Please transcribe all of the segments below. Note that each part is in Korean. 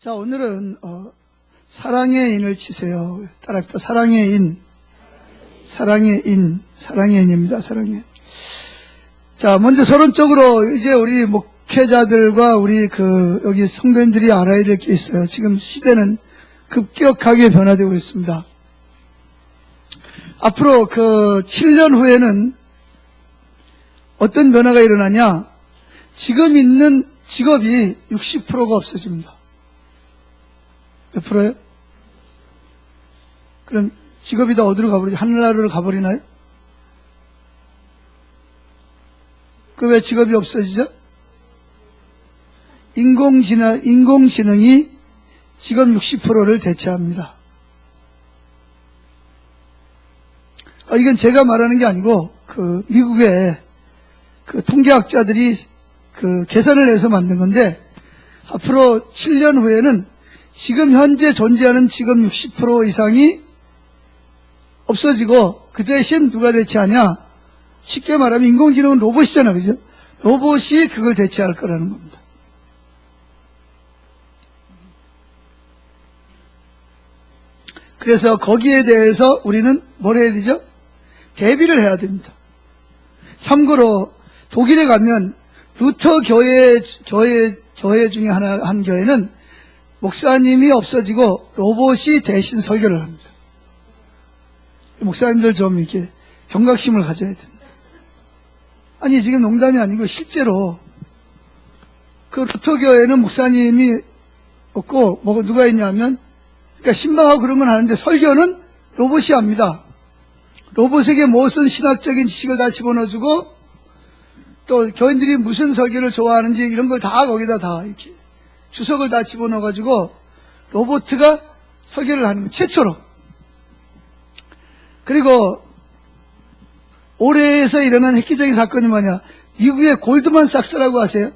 자, 오늘은 사랑의 인을 치세요. 따라합시다. 사랑의 인. 사랑의 인. 사랑의 인입니다. 사랑의. 자, 먼저 서론적으로 이제 우리 목회자들과 우리 여기 성도님들이 알아야 될 게 있어요. 지금 시대는 급격하게 변화되고 있습니다. 앞으로 7년 후에는 어떤 변화가 일어나냐? 지금 있는 직업이 60%가 없어집니다. 몇 프로예요? 그럼 직업이 다 어디로 가버리죠? 하늘나라로 가버리나요? 왜 직업이 없어지죠? 인공지능이 직업 60%를 대체합니다. 이건 제가 말하는 게 아니고 미국의 통계학자들이 계산을 해서 만든 건데, 앞으로 7년 후에는 지금 현재 존재하는 직업 60% 이상이 없어지고, 그 대신 누가 대체하냐? 쉽게 말하면 인공지능은 로봇이잖아, 그죠? 로봇이 그걸 대체할 거라는 겁니다. 그래서 거기에 대해서 우리는 뭘 해야 되죠? 대비를 해야 됩니다. 참고로 독일에 가면 루터 교회 중에 한 교회는 목사님이 없어지고 로봇이 대신 설교를 합니다. 목사님들 좀 이렇게 경각심을 가져야 됩니다. 아니, 지금 농담이 아니고 실제로 루터 교회는 목사님이 없고 누가 있냐면, 그러니까 신방하고 그런 건 하는데 설교는 로봇이 합니다. 로봇에게 무슨 신학적인 지식을 다 집어넣어주고, 또 교인들이 무슨 설교를 좋아하는지 이런 걸 다 거기다 다 이렇게 주석을 다 집어넣어가지고 로봇가 설교를 하는 거 최초로. 그리고 올해에서 일어난 획기적인 사건이 뭐냐? 미국의 골드만삭스라고 아세요?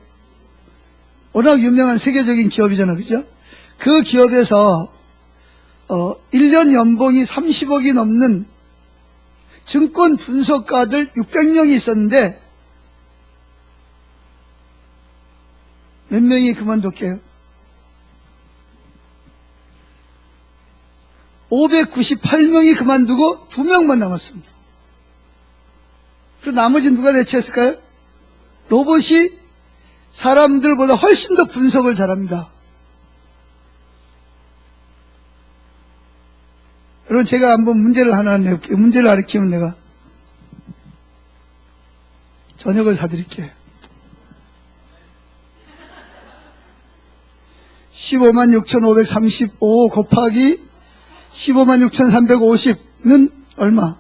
워낙 유명한 세계적인 기업이잖아요, 그죠? 그 기업에서 1년 연봉이 30억이 넘는 증권 분석가들 600명이 있었는데 몇 명이 그만뒀게요? 598명이 그만두고 2명만 남았습니다. 그리고 나머지 누가 대체했을까요? 로봇이 사람들보다 훨씬 더 분석을 잘합니다. 여러분, 제가 한번 문제를 하나 내볼게요. 문제를 가르치면 내가 저녁을 사드릴게요. 156,535 곱하기 156,350는 얼마?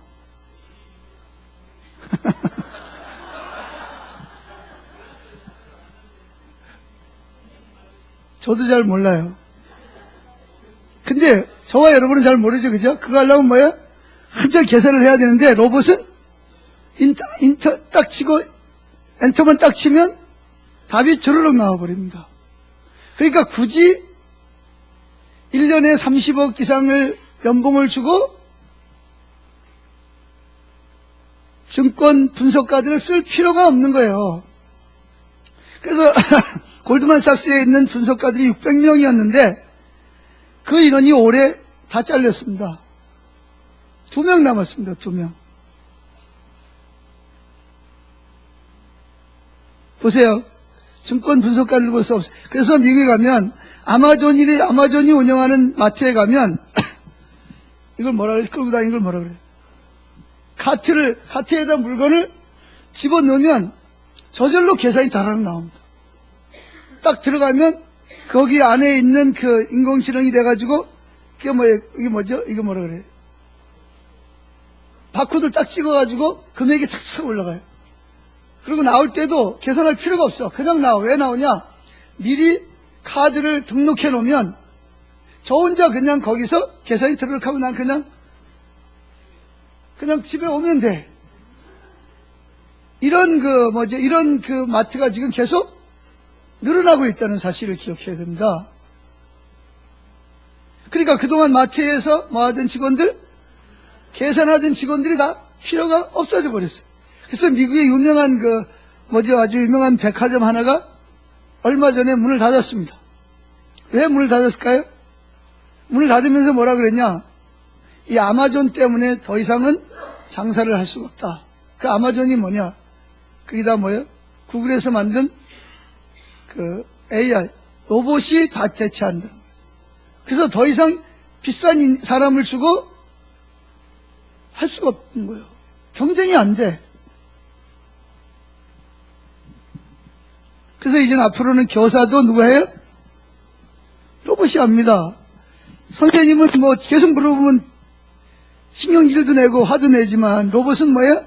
저도 잘 몰라요. 근데 저와 여러분은 잘 모르죠, 그죠? 그거 하려면 뭐야? 한참 계산을 해야 되는데, 로봇은 인터 딱 치고 엔터만 딱 치면 답이 주르륵 나와버립니다. 그러니까 굳이 1년에 30억 이상을 연봉을 주고 증권 분석가들을 쓸 필요가 없는 거예요. 그래서 골드만삭스에 있는 분석가들이 600명이었는데 그 인원이 올해 다 잘렸습니다. 2명 남았습니다. 2명. 보세요. 증권 분석가들 볼 수 없어요. 그래서 미국에 가면 아마존이 운영하는 마트에 가면 이걸 뭐라 그래? 끌고 다니는 걸 뭐라 그래? 카트에다 물건을 집어넣으면 저절로 계산이 다라락 나옵니다. 딱 들어가면 거기 안에 있는 인공지능이 돼가지고 이게 뭐죠? 이게 뭐라 그래? 바코드를 딱 찍어가지고 금액이 착착 올라가요. 그리고 나올 때도 계산할 필요가 없어. 그냥 나와. 왜 나오냐? 미리 카드를 등록해 놓으면 저 혼자 그냥 거기서 계산이 들어가고 난 그냥 집에 오면 돼. 이런 마트가 지금 계속 늘어나고 있다는 사실을 기억해야 됩니다. 그러니까 그동안 마트에서 하던 직원들, 계산하던 직원들이 다 필요가 없어져 버렸어요. 그래서 미국의 유명한 아주 유명한 백화점 하나가 얼마 전에 문을 닫았습니다. 왜 문을 닫았을까요? 문을 닫으면서 뭐라 그랬냐? 이 아마존 때문에 더 이상은 장사를 할 수가 없다. 그 아마존이 뭐냐? 그게 다 뭐예요? 구글에서 만든 그 AI, 로봇이 다 대체한다. 그래서 더 이상 비싼 사람을 주고 할 수가 없는 거예요. 경쟁이 안 돼. 그래서 이제는 앞으로는 교사도 누가 해요? 로봇이 합니다. 선생님은 뭐 계속 물어보면 신경질도 내고 화도 내지만 로봇은 뭐예요?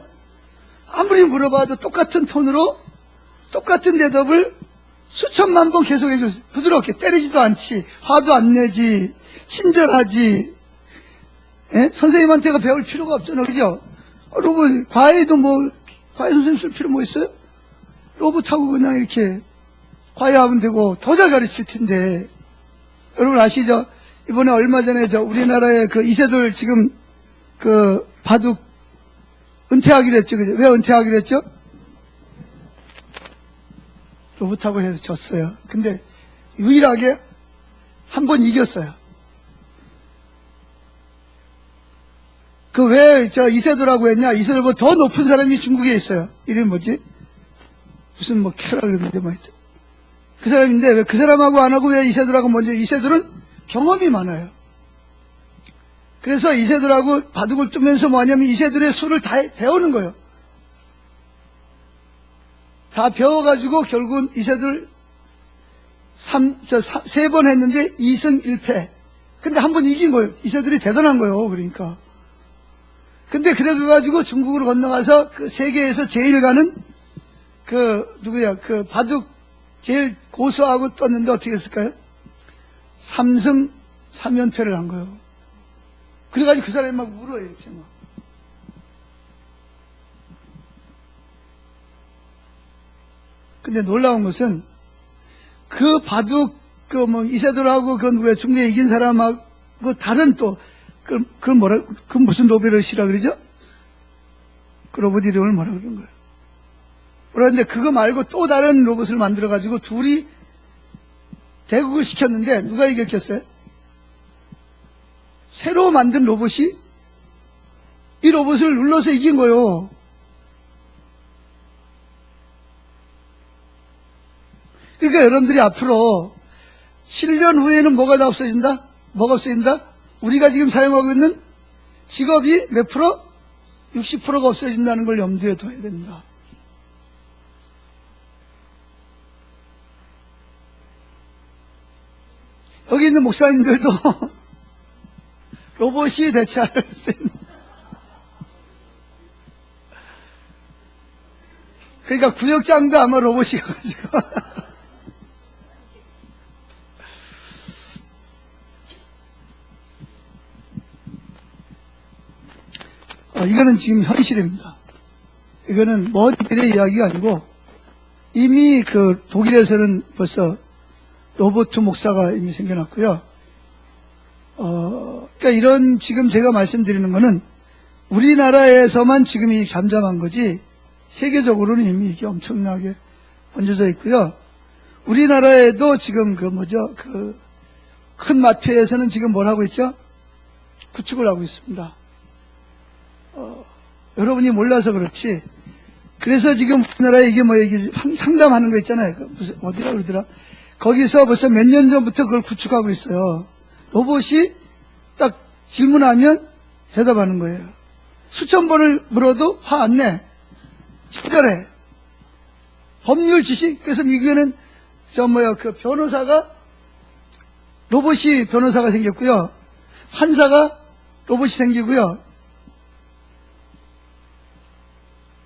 아무리 물어봐도 똑같은 톤으로 똑같은 대답을 수천만 번 계속 해줬어요. 부드럽게 때리지도 않지, 화도 안 내지, 친절하지. 예? 선생님한테가 배울 필요가 없잖아, 그죠? 로봇, 과외도 뭐, 과외 선생님 쓸 필요 뭐 있어요? 로봇하고 그냥 이렇게 과외하면 되고 더 잘 가르칠 텐데. 여러분 아시죠? 이번에 얼마 전에 우리나라의 그 이세돌 지금 그 바둑 은퇴하기로 했죠, 그죠? 왜 은퇴하기로 했죠? 로봇하고 해서 졌어요. 근데 유일하게 한 번 이겼어요. 그 왜 이세돌하고 했냐? 이세돌보다 더 높은 사람이 중국에 있어요. 이름이 뭐지? 무슨 뭐 캐라 그러는데 뭐 하여튼. 그 사람인데 왜 그 사람하고 안 하고 왜 이세돌하고 먼저? 이세돌은 경험이 많아요. 그래서 이세돌하고 바둑을 뜨면서 뭐냐면 이세돌의 수를 다 배우는 거예요. 다 배워가지고 결국은 이세돌 3번 했는데 2승 1패. 근데 한 번 이긴 거예요. 이세돌이 대단한 거예요. 그러니까. 근데 그래가지고 중국으로 건너가서 그 세계에서 제일 가는 그 바둑 제일 고수하고 떴는데 어떻게 했을까요? 3승 3연패를 한 거예요. 그래가지고 그 사람이 막 울어요, 이렇게 막. 근데 놀라운 것은 그 바둑, 이세돌하고 중국에 이긴 사람하고 다른 또, 무슨 로봇이라 그러죠? 그 로봇 이름을 뭐라 그러는 거예요? 그런데 그거 말고 또 다른 로봇을 만들어가지고 둘이 대국을 시켰는데 누가 이겼겠어요? 새로 만든 로봇이 이 로봇을 눌러서 이긴 거예요. 그러니까 여러분들이 앞으로 7년 후에는 뭐가 다 없어진다? 뭐가 없어진다? 우리가 지금 사용하고 있는 직업이 몇 프로? 60%가 없어진다는 걸 염두에 둬야 됩니다. 여기 있는 목사님들도 로봇이 대체할 수 있는. 그러니까 구역장도 아마 로봇이 가가지고. 이거는 지금 현실입니다. 이거는 먼 미래의 이야기가 아니고 이미 그 독일에서는 벌써 로봇 목사가 이미 생겨났고요. 그러니까 이런 지금 제가 말씀드리는 거는 우리나라에서만 지금 이 잠잠한 거지 세계적으로는 이미 이게 엄청나게 번져져 있고요. 우리나라에도 지금 큰 마트에서는 지금 뭘 하고 있죠? 구축을 하고 있습니다. 여러분이 몰라서 그렇지. 그래서 지금 우리나라에 이게 상담하는 거 있잖아요. 무슨, 어디라 그러더라? 거기서 벌써 몇 년 전부터 그걸 구축하고 있어요. 로봇이 딱 질문하면 대답하는 거예요. 수천 번을 물어도 화 안 내. 친절해. 법률 지식. 그래서 미국에는 로봇이 변호사가 생겼고요. 판사가 로봇이 생기고요.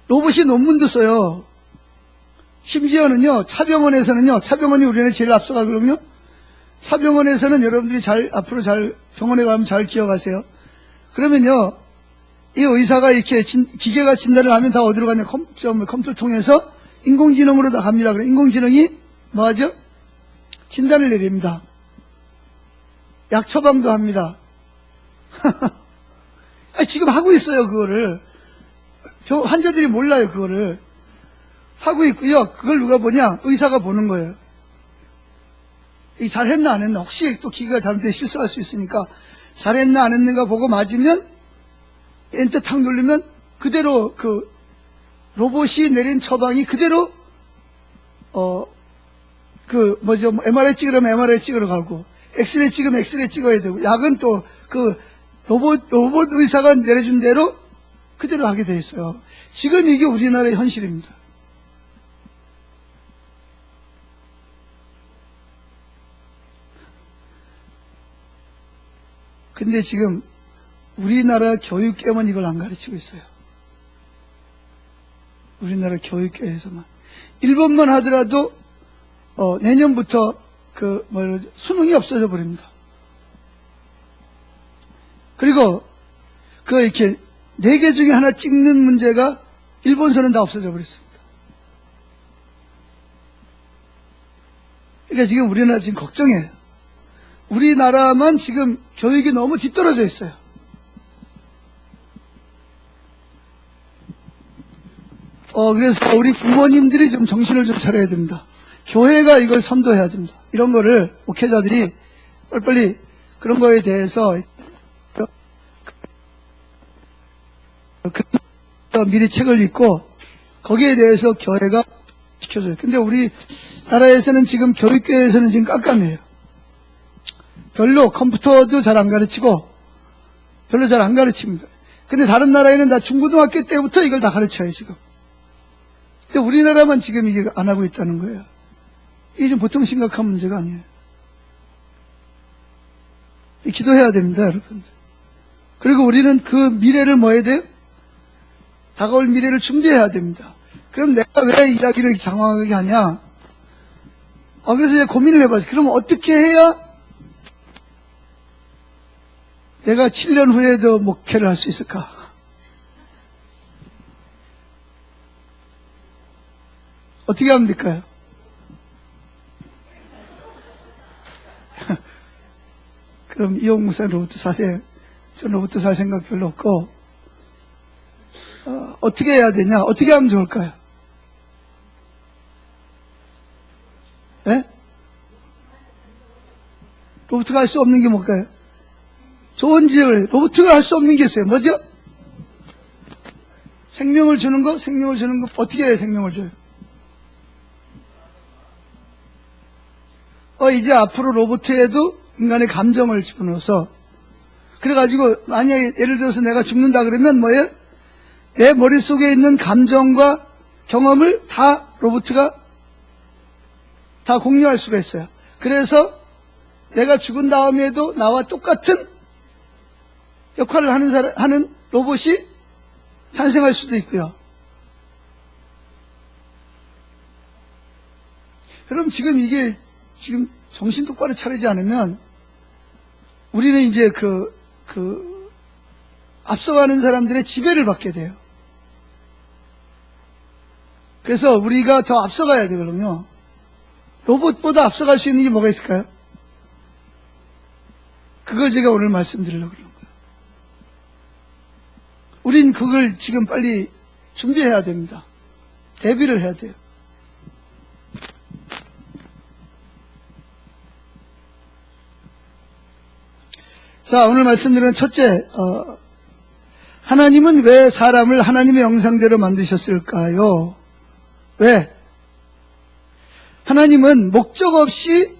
로봇이 논문도 써요. 심지어는요, 차병원이 우리나라에 제일 앞서가거든요. 차병원에서는 여러분들이 앞으로 병원에 가면 잘 기억하세요. 그러면요, 이 의사가 이렇게 기계가 진단을 하면 다 어디로 가냐, 컴퓨터 통해서 인공지능으로 다 갑니다. 그럼 인공지능이 뭐 하죠? 진단을 내립니다. 약 처방도 합니다. 지금 하고 있어요, 그거를. 환자들이 몰라요, 그거를. 하고 있고요. 그걸 누가 보냐? 의사가 보는 거예요. 이 잘했나 안 했나, 혹시 또 기계가 잘못돼 실수할 수 있으니까 잘했나 안 했는가 보고 맞으면 엔터 탁 누르면 그대로 그 로봇이 내린 처방이 그대로 MRI 찍으려면 MRI 찍으러 가고, 엑스레이 찍으면 엑스레이 찍어야 되고, 약은 또 그 로봇 의사가 내려준 대로 그대로 하게 돼 있어요. 지금 이게 우리나라의 현실입니다. 근데 지금 우리나라 교육계만 이걸 안 가르치고 있어요. 우리나라 교육계에서만. 일본만 하더라도 내년부터 수능이 없어져 버립니다. 그리고 이렇게 4개 중에 하나 찍는 문제가 일본서는 다 없어져 버렸습니다. 그러니까 지금 우리나라 지금 걱정해요. 우리나라만 지금 교육이 너무 뒤떨어져 있어요. 그래서 우리 부모님들이 좀 정신을 좀 차려야 됩니다. 교회가 이걸 선도해야 됩니다. 이런 거를 목회자들이 빨리빨리 그런 거에 대해서 미리 책을 읽고 거기에 대해서 교회가 지켜줘요. 근데 우리나라에서는 지금 교육계에서는 지금 깜깜해요. 별로 컴퓨터도 잘 안 가르치고 별로 잘 안 가르칩니다. 근데 다른 나라에는 다 중고등학교 때부터 이걸 다 가르쳐요, 지금. 근데 우리나라만 지금 이게 안 하고 있다는 거예요. 이게 좀 보통 심각한 문제가 아니에요. 기도해야 됩니다, 여러분. 그리고 우리는 그 미래를 뭐 해야 돼요? 다가올 미래를 준비해야 됩니다. 그럼 내가 왜 이야기를 이렇게 장황하게 하냐? 그래서 이제 고민을 해봐야죠. 그럼 어떻게 해야 내가 7년 후에도 목회를 할 수 있을까? 어떻게 하면 될까요? 그럼 이용 목사님 로봇 사세요. 전 로봇 살 생각 별로 없고, 어떻게 해야 되냐? 어떻게 하면 좋을까요? 예? 로봇가 할 수 없는 게 뭘까요? 좋은 지역을, 로봇가 할 수 없는 게 있어요. 뭐죠? 생명을 주는 거? 생명을 주는 거, 어떻게 해야 생명을 줘요? 이제 앞으로 로봇에도 인간의 감정을 집어넣어서, 그래가지고, 만약에 예를 들어서 내가 죽는다 그러면 뭐예요? 내 머릿속에 있는 감정과 경험을 다 로봇가 다 공유할 수가 있어요. 그래서 내가 죽은 다음에도 나와 똑같은 역할을 하는 로봇이 탄생할 수도 있고요. 그럼 지금 이게 지금 정신 똑바로 차리지 않으면 우리는 이제 앞서가는 사람들의 지배를 받게 돼요. 그래서 우리가 더 앞서가야 되거든요. 로봇보다 앞서갈 수 있는 게 뭐가 있을까요? 그걸 제가 오늘 말씀드리려고 그러는 거예요. 우린 그걸 지금 빨리 준비해야 됩니다. 대비를 해야 돼요. 자, 오늘 말씀드리는 첫째, 하나님은 왜 사람을 하나님의 형상대로 만드셨을까요? 왜? 하나님은 목적 없이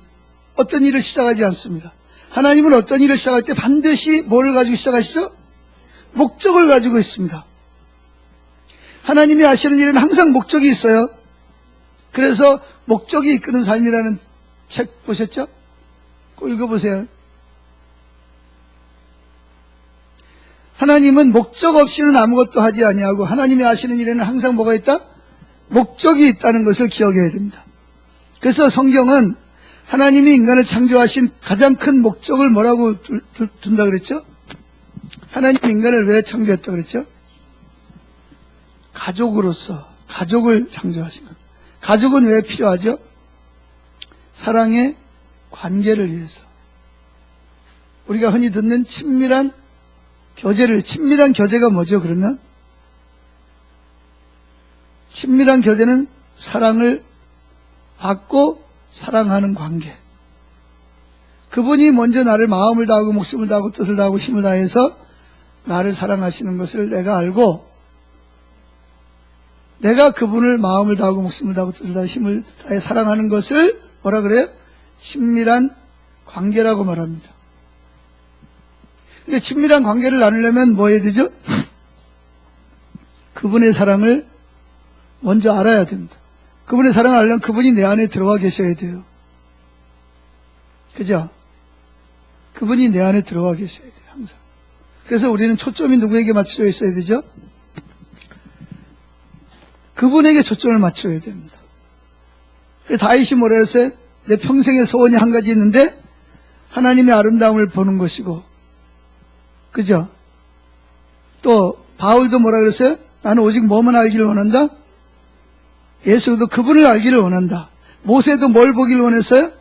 어떤 일을 시작하지 않습니다. 하나님은 어떤 일을 시작할 때 반드시 뭐를 가지고 시작하시죠? 목적을 가지고 있습니다. 하나님이 하시는 일은 항상 목적이 있어요. 그래서 목적이 이끄는 삶이라는 책 보셨죠? 꼭 읽어보세요. 하나님은 목적 없이는 아무것도 하지 아니하고 하나님이 하시는 일에는 항상 뭐가 있다? 목적이 있다는 것을 기억해야 됩니다. 그래서 성경은 하나님이 인간을 창조하신 가장 큰 목적을 뭐라고 둔다 그랬죠? 하나님 인간을 왜 창조했다 그랬죠? 가족으로서, 가족을 창조하신 것. 가족은 왜 필요하죠? 사랑의 관계를 위해서. 우리가 흔히 듣는 친밀한 교제가 뭐죠, 그러면? 친밀한 교제는 사랑을 받고 사랑하는 관계. 그분이 먼저 나를 마음을 다하고 목숨을 다하고 뜻을 다하고 힘을 다해서 나를 사랑하시는 것을 내가 알고, 내가 그분을 마음을 다하고 목숨을 다하고 뜻을 다하고 힘을 다해 사랑하는 것을 뭐라 그래요? 친밀한 관계라고 말합니다. 근데 친밀한 관계를 나누려면 뭐 해야 되죠? 그분의 사랑을 먼저 알아야 됩니다. 그분의 사랑을 알려면 그분이 내 안에 들어와 계셔야 돼요. 그죠? 그분이 내 안에 들어와 계셔야 돼요, 항상. 그래서 우리는 초점이 누구에게 맞춰져 있어야 되죠? 그분에게 초점을 맞춰야 됩니다. 다윗이 뭐라 했어요? 내 평생의 소원이 한 가지 있는데 하나님의 아름다움을 보는 것이고, 그죠? 또 바울도 뭐라 그랬어요? 나는 오직 뭐만 알기를 원한다? 예수도 그분을 알기를 원한다. 모세도 뭘 보기를 원했어요?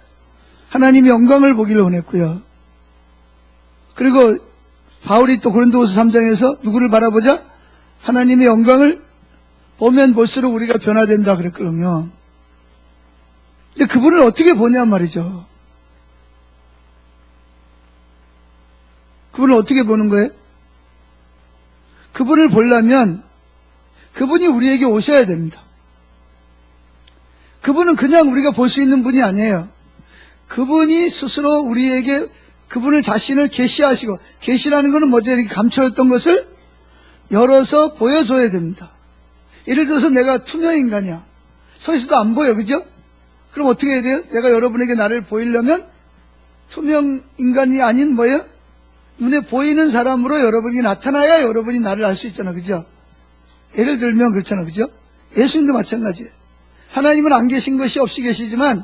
하나님의 영광을 보기를 원했고요. 그리고 바울이 또 고린도후서 3장에서 누구를 바라보자? 하나님의 영광을 보면 볼수록 우리가 변화된다 그랬거든요. 근데 그분을 어떻게 보냔 말이죠. 그분을 어떻게 보는 거예요? 그분을 보려면 그분이 우리에게 오셔야 됩니다. 그분은 그냥 우리가 볼 수 있는 분이 아니에요. 그분이 스스로 우리에게 그분을 자신을 계시하시고, 계시라는 것은 뭐죠? 이렇게 감춰졌던 것을 열어서 보여줘야 됩니다. 예를 들어서 내가 투명 인간이야. 서 있어도 안 보여, 그죠? 그럼 어떻게 해야 돼요? 내가 여러분에게 나를 보이려면 투명 인간이 아닌 뭐예요? 눈에 보이는 사람으로 여러분이 나타나야 여러분이 나를 알 수 있잖아, 그죠? 예를 들면 그렇잖아, 그죠? 예수님도 마찬가지예요. 하나님은 안 계신 것이 없이 계시지만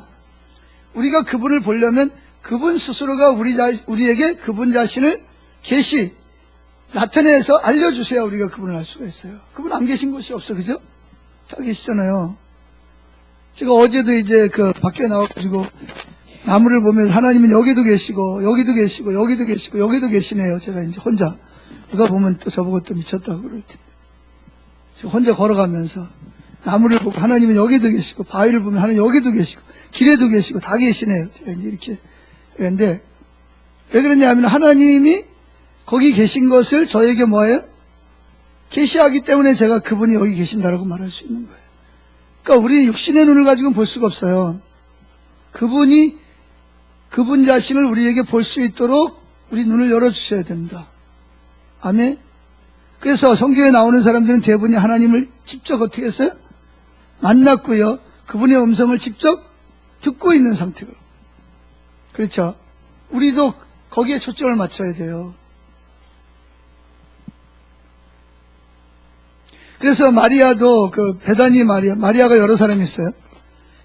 우리가 그분을 보려면 그분 스스로가 우리에게 그분 자신을 나타내서 알려주셔야 우리가 그분을 알 수가 있어요. 그분 안 계신 것이 없어, 그죠? 다 계시잖아요. 제가 어제도 이제 밖에 나와가지고 나무를 보면서 하나님은 여기도 계시고 여기도 계시고 여기도 계시고 여기도 계시네요. 제가 이제 혼자 누가 보면 또 저보고 또 미쳤다고 그럴 텐데, 혼자 걸어가면서 나무를 보고 하나님은 여기도 계시고, 바위를 보면 하나님 여기도 계시고, 길에도 계시고, 다 계시네요. 제가 이제 이렇게 그랬는데, 왜 그러냐면 하나님이 거기 계신 것을 저에게 뭐예요? 계시하기 때문에 제가 그분이 여기 계신다라고 말할 수 있는 거예요. 그러니까 우리는 육신의 눈을 가지고는 볼 수가 없어요. 그분 자신을 우리에게 볼 수 있도록 우리 눈을 열어주셔야 됩니다. 아멘? 그래서 성경에 나오는 사람들은 대부분이 하나님을 직접 어떻게 했어요? 만났고요. 그분의 음성을 직접 듣고 있는 상태로. 그렇죠? 우리도 거기에 초점을 맞춰야 돼요. 그래서 마리아도 베다니 마리아가 여러 사람이 있어요.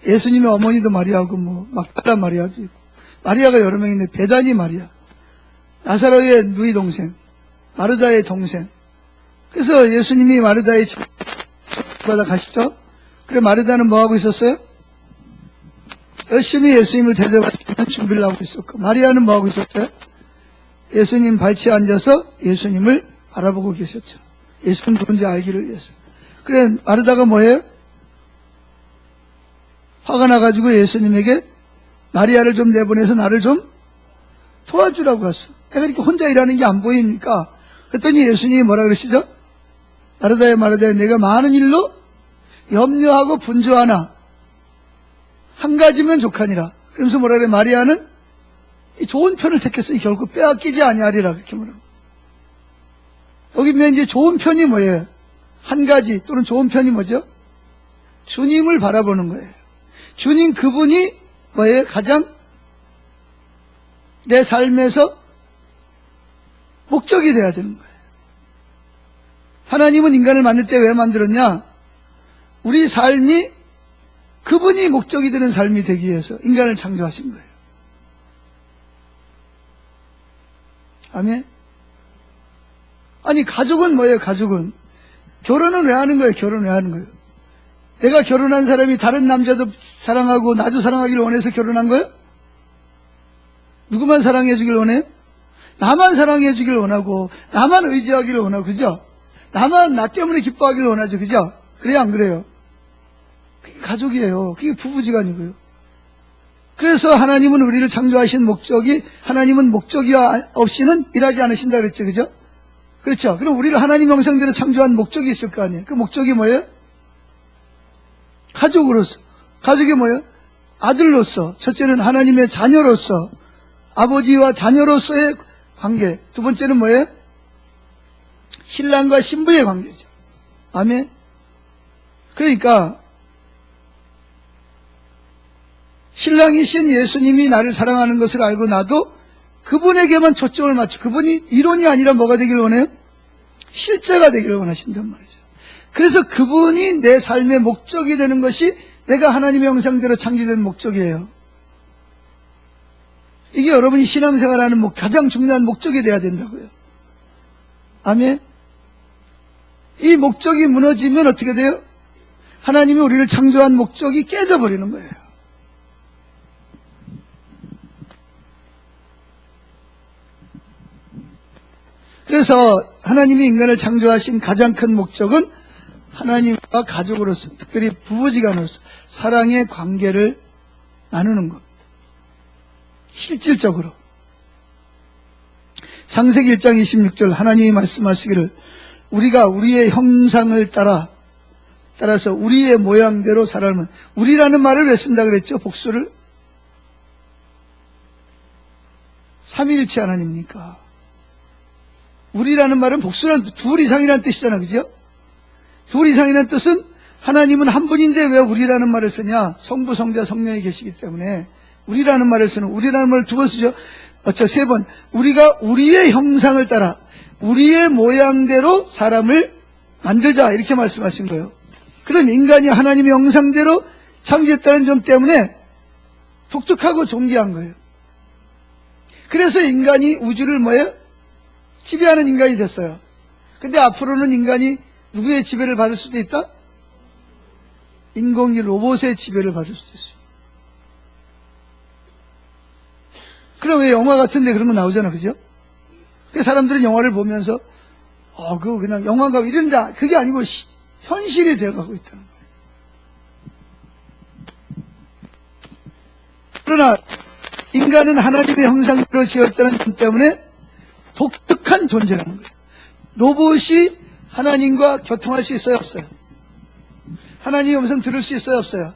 예수님의 어머니도 마리아고 막달라 마리아도 있고, 마리아가 여러 명 있는데 베다니 마리아, 나사로의 누이 동생, 마르다의 동생. 그래서 예수님이 마르다의 집마다 가시죠. 그래 마르다는 뭐 하고 있었어요? 열심히 예수님을 대접하시는 준비를 하고 있었고, 마리아는 뭐 하고 있었어요? 예수님 발치에 앉아서 예수님을 바라보고 계셨죠. 예수님 누군지 알기를 위해서. 그래 마르다가 뭐예요? 화가 나가지고 예수님에게 마리아를 좀 내보내서 나를 좀 도와주라고 갔어. 내가 이렇게 혼자 일하는 게 안 보입니까? 그랬더니 예수님이 뭐라 그러시죠? 마르다야 내가 많은 일로 염려하고 분주하나 한 가지면 족하니라. 그러면서 뭐라 그래? 마리아는 이 좋은 편을 택했으니 결국 빼앗기지 아니하리라. 그렇게 말합니다. 여기 보면 이제 좋은 편이 뭐예요? 한 가지 또는 좋은 편이 뭐죠? 주님을 바라보는 거예요. 주님 그분이 뭐예요? 가장 내 삶에서 목적이 돼야 되는 거예요. 하나님은 인간을 만들 때 왜 만들었냐? 우리 삶이 그분이 목적이 되는 삶이 되기 위해서 인간을 창조하신 거예요. 아멘? 아니 가족은 뭐예요? 가족은 결혼은 왜 하는 거예요? 결혼 왜 하는 거예요? 내가 결혼한 사람이 다른 남자도 사랑하고 나도 사랑하기를 원해서 결혼한 거예요? 누구만 사랑해 주길 원해요? 나만 사랑해 주길 원하고 나만 의지하기를 원하고, 그죠? 나만 나 때문에 기뻐하기를 원하죠, 그죠? 그래요 안 그래요? 그게 가족이에요. 그게 부부지간이고요. 그래서 하나님은 우리를 창조하신 목적이, 하나님은 목적이 없이는 일하지 않으신다 그랬죠. 그죠? 그렇죠. 그럼 우리를 하나님 형상대로 창조한 목적이 있을 거 아니에요. 그 목적이 뭐예요? 가족으로서. 가족이 뭐예요? 아들로서. 첫째는 하나님의 자녀로서, 아버지와 자녀로서의 관계. 두 번째는 뭐예요? 신랑과 신부의 관계죠. 아멘. 그러니까 신랑이신 예수님이 나를 사랑하는 것을 알고 나도 그분에게만 초점을 맞춰. 그분이 이론이 아니라 뭐가 되기를 원해요? 실제가 되기를 원하신단 말이죠. 그래서 그분이 내 삶의 목적이 되는 것이 내가 하나님의 형상대로 창조된 목적이에요. 이게 여러분이 신앙생활하는 가장 중요한 목적이 돼야 된다고요. 아멘. 이 목적이 무너지면 어떻게 돼요? 하나님이 우리를 창조한 목적이 깨져버리는 거예요. 그래서 하나님이 인간을 창조하신 가장 큰 목적은 하나님과 가족으로서, 특별히 부부지간으로서 사랑의 관계를 나누는 겁니다. 실질적으로. 창세기 1장 26절 하나님이 말씀하시기를 우리가 우리의 형상을 따라서 우리의 모양대로 사람은, 우리라는 말을 왜 쓴다 그랬죠? 복수를. 삼위일체 하나님입니까? 우리라는 말은 복수란 둘 이상이라는 뜻이잖아. 그죠? 둘 이상이라는 뜻은 하나님은 한 분인데 왜 우리라는 말을 쓰냐? 성부, 성자, 성령이 계시기 때문에 우리라는 말을 쓰는, 우리라는 말을 두 번 쓰죠. 세 번. 우리가 우리의 형상을 따라 우리의 모양대로 사람을 만들자, 이렇게 말씀하신 거예요. 그럼 인간이 하나님의 형상대로 창조했다는 점 때문에 독특하고 존귀한 거예요. 그래서 인간이 우주를 뭐예요? 지배하는 인간이 됐어요. 근데 앞으로는 인간이 누구의 지배를 받을 수도 있다? 인공지 로봇의 지배를 받을 수도 있어요. 그럼 왜 영화 같은데 그런 거 나오잖아. 그죠? 사람들은 영화를 보면서 그거 그냥 영화인가 이런다. 그게 아니고 현실이 되어가고 있다는 거예요. 그러나 인간은 하나님의 형상대로 지었다는 점 때문에 독특한 존재라는 거예요. 로봇이 하나님과 교통할 수 있어요? 없어요? 하나님의 음성 들을 수 있어요? 없어요?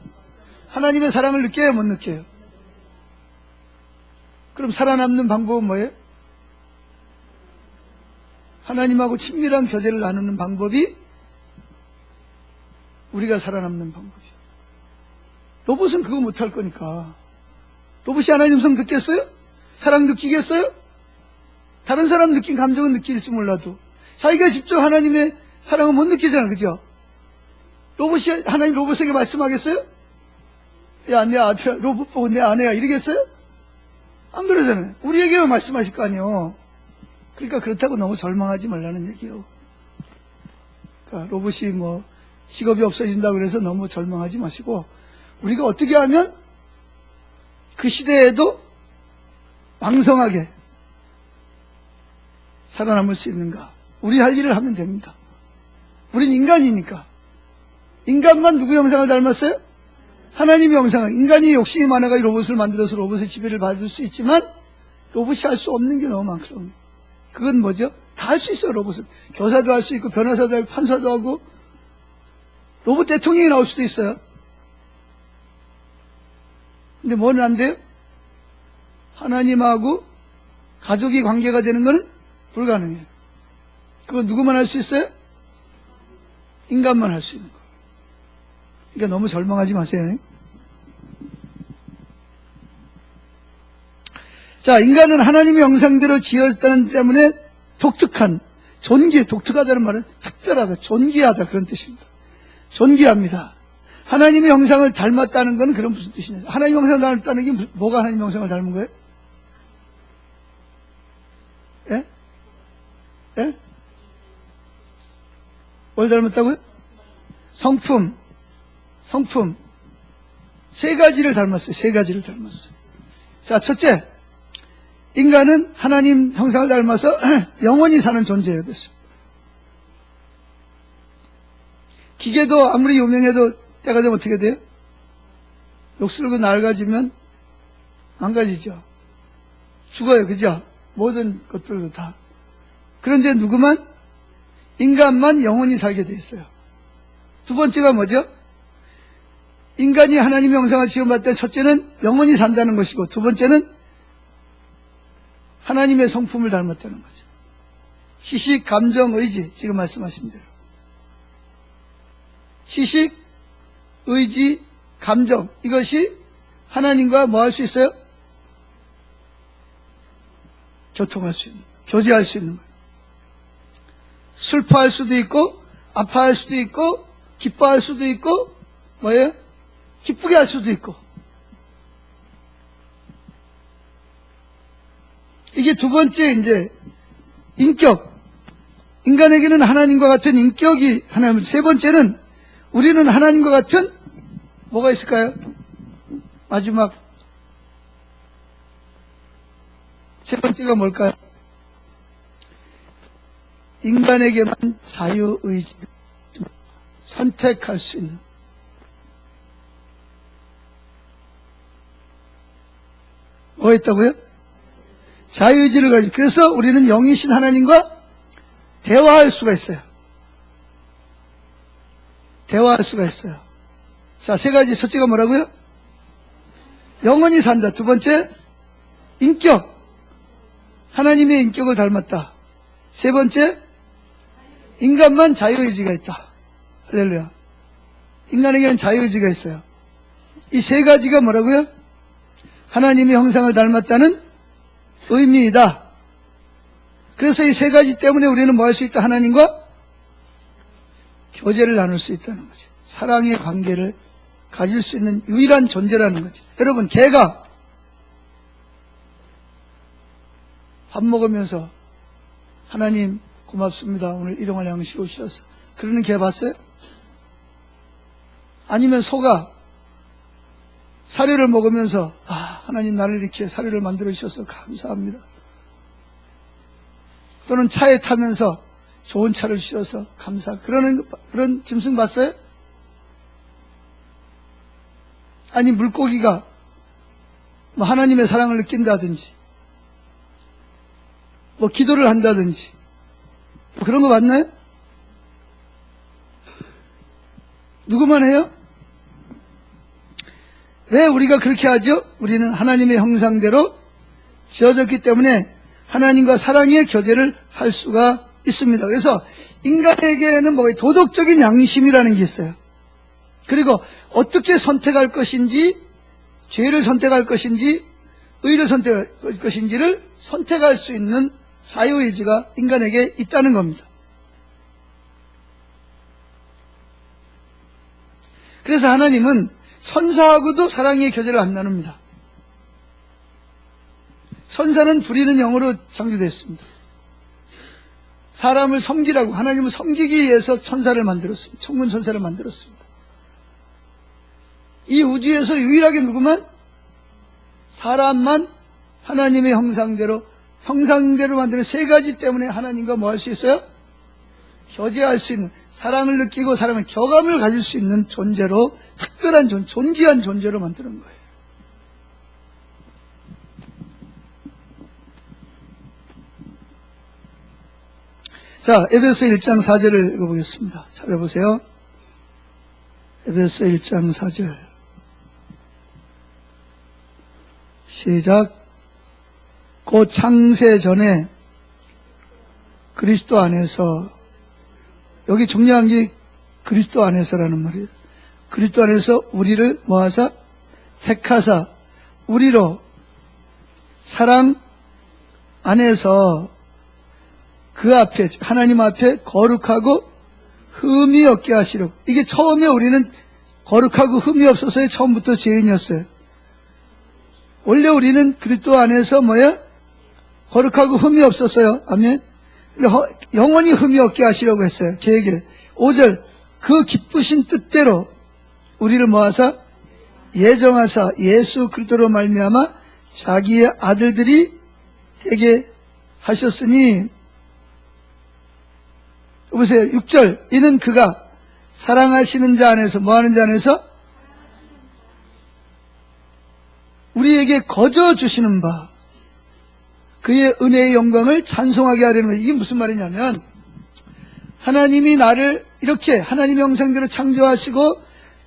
하나님의 사랑을 느껴요? 못 느껴요? 그럼 살아남는 방법은 뭐예요? 하나님하고 친밀한 교제를 나누는 방법이 우리가 살아남는 방법이에요. 로봇은 그거 못할 거니까. 로봇이 하나님 음성 듣겠어요? 사랑 느끼겠어요? 다른 사람 느낀 감정은 느낄지 몰라도 자기가 직접 하나님의 사랑은 못 느끼잖아. 그죠? 로봇이 하나님 로봇에게 말씀하겠어요? 야, 내 아들 로봇 보고 내 아내야 이러겠어요? 안 그러잖아요. 우리에게만 말씀하실 거 아니에요. 그러니까 그렇다고 너무 절망하지 말라는 얘기예요. 그러니까 로봇이 직업이 없어진다 그래서 너무 절망하지 마시고, 우리가 어떻게 하면 그 시대에도 왕성하게 살아남을 수 있는가? 우리 할 일을 하면 됩니다. 우린 인간이니까. 인간만 누구 형상을 닮았어요? 하나님의 형상을. 인간이 욕심이 많아가 로봇을 만들어서 로봇의 지배를 받을 수 있지만 로봇이 할 수 없는 게 너무 많거든요. 그건 뭐죠? 다 할 수 있어요. 로봇은. 교사도 할 수 있고 변호사도 하고 판사도 하고 로봇 대통령이 나올 수도 있어요. 근데 뭐는 안 돼요? 하나님하고 가족이 관계가 되는 것은 불가능해요. 그거 누구만 할 수 있어요? 인간만 할 수 있는 거예요. 그러니까 너무 절망하지 마세요. 자, 인간은 하나님의 형상대로 지었다는 때문에 독특한, 독특하다는 말은 특별하다, 존귀하다 그런 뜻입니다. 존귀합니다. 하나님의 형상을 닮았다는 건 그런 무슨 뜻이냐? 하나님의 형상을 닮았다는 게 뭐가 하나님의 형상을 닮은 거예요? 예? 예? 뭘 닮았다고요? 성품. 세 가지를 닮았어요. 세 가지를 닮았어요. 자, 첫째. 인간은 하나님 형상을 닮아서 영원히 사는 존재가 됐어요. 기계도 아무리 유명해도 때가 되면 어떻게 돼요? 욕설고 낡아지면 망가지죠. 죽어요. 그죠? 모든 것들도 다. 그런데 누구만? 인간만 영원히 살게 돼 있어요. 두 번째가 뭐죠? 인간이 하나님의 형상을 지음받을 때 첫째는 영원히 산다는 것이고, 두 번째는 하나님의 성품을 닮았다는 거죠. 지식, 감정, 의지, 지금 말씀하신 대로. 지식, 의지, 감정, 이것이 하나님과 뭐 할 수 있어요? 교통할 수 있는, 교제할 수 있는 거예요. 슬퍼할 수도 있고, 아파할 수도 있고, 기뻐할 수도 있고, 뭐예요? 기쁘게 할 수도 있고. 이게 두 번째, 이제, 인격. 인간에게는 하나님과 같은 인격이 하나님. 세 번째는, 우리는 하나님과 같은, 뭐가 있을까요? 마지막. 세 번째가 뭘까요? 인간에게만 자유의지, 선택할 수 있는. 뭐가 있다고요? 자유의지를 가지고. 그래서 우리는 영이신 하나님과 대화할 수가 있어요. 대화할 수가 있어요. 자, 세 가지. 첫째가 뭐라고요? 영원히 산다. 두 번째, 인격. 하나님의 인격을 닮았다. 세 번째, 인간만 자유의지가 있다. 할렐루야. 인간에게는 자유의지가 있어요. 이 세 가지가 뭐라고요? 하나님의 형상을 닮았다는 의미이다. 그래서 이 세 가지 때문에 우리는 뭐 할 수 있다? 하나님과 교제를 나눌 수 있다는 거죠. 사랑의 관계를 가질 수 있는 유일한 존재라는 거죠. 여러분, 개가 밥 먹으면서 하나님 고맙습니다. 오늘 일용할 양식을 주셔서. 그러는 개 봤어요? 아니면 소가 사료를 먹으면서 하나님 나를 이렇게 사료를 만들어 주셔서 감사합니다. 또는 차에 타면서 좋은 차를 주셔서 감사. 그런 짐승 봤어요? 아니 물고기가 뭐 하나님의 사랑을 느낀다든지 뭐 기도를 한다든지 뭐 그런 거 봤나요? 누구만 해요? 왜 우리가 그렇게 하죠? 우리는 하나님의 형상대로 지어졌기 때문에 하나님과 사랑의 교제를 할 수가 있습니다. 그래서 인간에게는 뭐 도덕적인 양심이라는 게 있어요. 그리고 어떻게 선택할 것인지, 죄를 선택할 것인지, 의를 선택할 것인지를 선택할 수 있는 자유의지가 인간에게 있다는 겁니다. 그래서 하나님은 천사하고도 사랑의 교제를 안 나눕니다. 천사는 부리는 영으로 창조됐습니다. 사람을 섬기라고, 하나님을 섬기기 위해서 천사를 만들었습니다. 천군 천사를 만들었습니다. 이 우주에서 유일하게 누구만? 사람만 하나님의 형상대로 만드는 세 가지 때문에 하나님과 뭐 할 수 있어요? 교제할 수 있는, 사랑을 느끼고 사람의 교감을 가질 수 있는 존재로, 특별한 존귀한 존재로 만드는 거예요. 자, 에베소 1장 4절을 읽어보겠습니다. 찾아보세요. 에베소 1장 4절. 시작. 곧 창세 전에 그리스도 안에서, 여기 중요한 게 그리스도 안에서라는 말이에요. 그리스도 안에서 우리를 모아사 택하사 우리로 사랑 안에서 그 앞에, 하나님 앞에 거룩하고 흠이 없게 하시려고. 이게 처음에 우리는 거룩하고 흠이 없어서요. 처음부터 죄인이었어요. 원래 우리는 그리스도 안에서 뭐야? 거룩하고 흠이 없었어요. 아멘. 영원히 흠이 없게 하시려고 했어요. 계획에. 5절. 그 기쁘신 뜻대로 우리를 모아사 예정하사 예수 그리스도로 말미암아 자기의 아들들이 되게 하셨으니. 보세요. 6절. 이는 그가 사랑하시는 자 안에서, 뭐 하는 자 안에서? 우리에게 거저 주시는 바 그의 은혜의 영광을 찬송하게 하려는 거예요. 이게 무슨 말이냐면 하나님이 나를 이렇게 하나님의 형상대로 창조하시고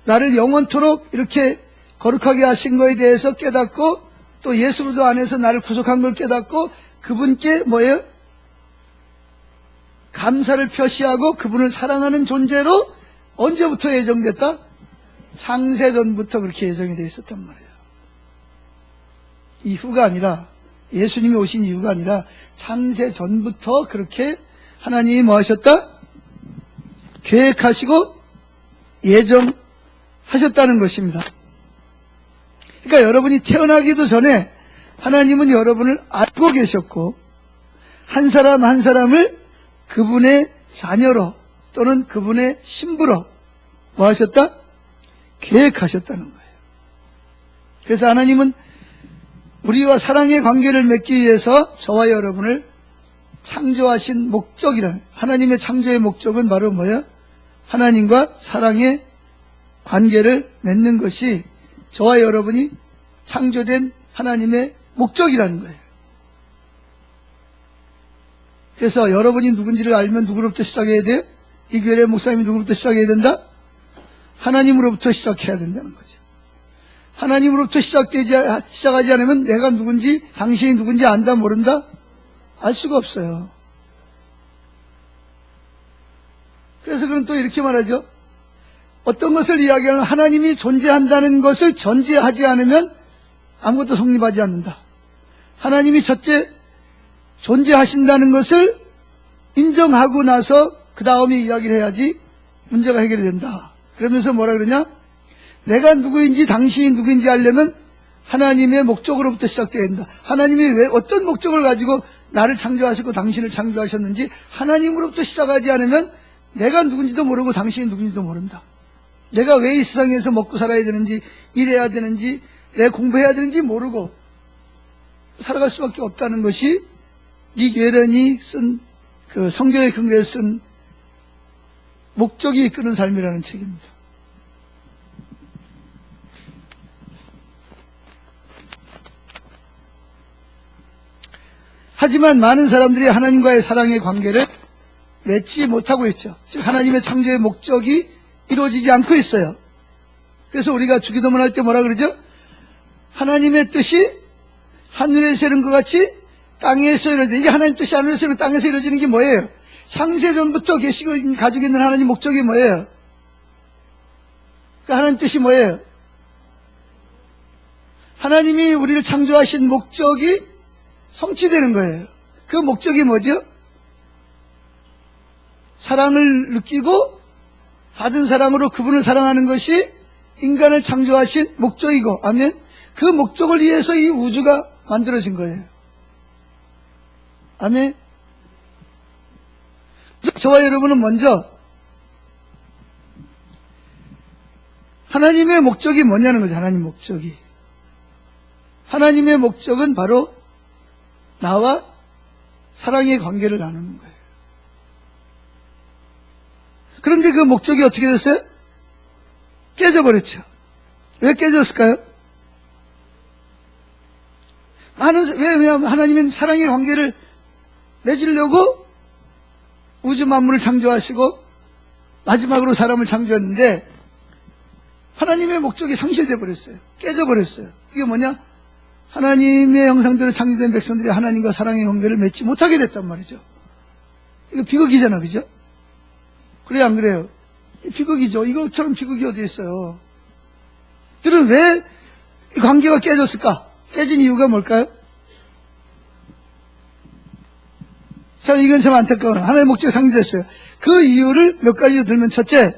나를 영원토록 이렇게 거룩하게 하신 거에 대해서 깨닫고 또 예수 그리스도 안에서 나를 구속한 걸 깨닫고 그분께 뭐예요? 감사를 표시하고 그분을 사랑하는 존재로 언제부터 예정됐다? 창세전부터 그렇게 예정이 되어 있었단 말이에요. 이후가 아니라 예수님이 오신 이유가 아니라 창세전부터 그렇게 하나님이 뭐 하셨다? 계획하시고 예정하셨다는 것입니다. 그러니까 여러분이 태어나기도 전에 하나님은 여러분을 알고 계셨고 한 사람 한 사람을 그분의 자녀로 또는 그분의 신부로 뭐 하셨다? 계획하셨다는 거예요. 그래서 하나님은 우리와 사랑의 관계를 맺기 위해서 저와 여러분을 창조하신 목적이라는 하나님의 창조의 목적은 바로 뭐예요? 하나님과 사랑의 관계를 맺는 것이 저와 여러분이 창조된 하나님의 목적이라는 거예요. 그래서 여러분이 누군지를 알면 누구로부터 시작해야 돼요? 이 교회 목사님이 누구로부터 시작해야 된다? 하나님으로부터 시작해야 된다는 거죠. 하나님으로부터 시작하지 않으면 내가 누군지 당신이 누군지 안다 모른다? 알 수가 없어요. 그래서 그는 또 이렇게 말하죠. 어떤 것을 이야기하면 하나님이 존재한다는 것을 전제하지 않으면 아무것도 성립하지 않는다. 하나님이 첫째 존재하신다는 것을 인정하고 나서 그 다음에 이야기를 해야지 문제가 해결이 된다. 그러면서 뭐라 그러냐? 내가 누구인지 당신이 누구인지 알려면 하나님의 목적으로부터 시작돼야 된다. 하나님이 왜 어떤 목적을 가지고 나를 창조하시고 당신을 창조하셨는지 하나님으로부터 시작하지 않으면 내가 누군지도 모르고 당신이 누군지도 모른다. 내가 왜 이 세상에서 먹고 살아야 되는지 일해야 되는지 내가 공부해야 되는지 모르고 살아갈 수밖에 없다는 것이 닉 웨런이 쓴 그 성경의 근거에 쓴 목적이 이끄는 삶이라는 책입니다. 하지만 많은 사람들이 하나님과의 사랑의 관계를 맺지 못하고 있죠. 즉 하나님의 창조의 목적이 이루어지지 않고 있어요. 그래서 우리가 주기도문 할 때 뭐라 그러죠? 하나님의 뜻이 하늘에서 이룬 것 같이 땅에서 이루어지는, 이게 하나님 뜻이 하늘에서 이루어지고 땅에서 이루어지는 게 뭐예요? 창세전부터 계시고 가지고 있는 하나님 목적이 뭐예요? 그 하나님 뜻이 뭐예요? 하나님이 우리를 창조하신 목적이 성취되는 거예요. 그 목적이 뭐죠? 사랑을 느끼고 받은 사랑으로 그분을 사랑하는 것이 인간을 창조하신 목적이고, 아멘. 그 목적을 위해서 이 우주가 만들어진 거예요. 아멘. 저와 여러분은 먼저 하나님의 목적이 뭐냐는 거죠. 하나님 목적이. 하나님의 목적은 바로 나와 사랑의 관계를 나누는 거예요. 그런데 그 목적이 어떻게 됐어요? 깨져버렸죠. 왜 깨졌을까요? 왜냐하면 하나님은 사랑의 관계를 맺으려고 우주 만물을 창조하시고 마지막으로 사람을 창조했는데 하나님의 목적이 상실돼 버렸어요. 깨져버렸어요. 이게 뭐냐? 하나님의 형상대로 창조된 백성들이 하나님과 사랑의 관계를 맺지 못하게 됐단 말이죠. 이거 비극이잖아, 그죠? 그래요, 안 그래요? 비극이죠. 이것처럼 비극이 어디 있어요? 들은 왜 이 관계가 깨졌을까? 깨진 이유가 뭘까요? 참, 이건 참 안타까워요. 하나님의 목적이 상실됐어요. 그 이유를 몇 가지로 들면, 첫째,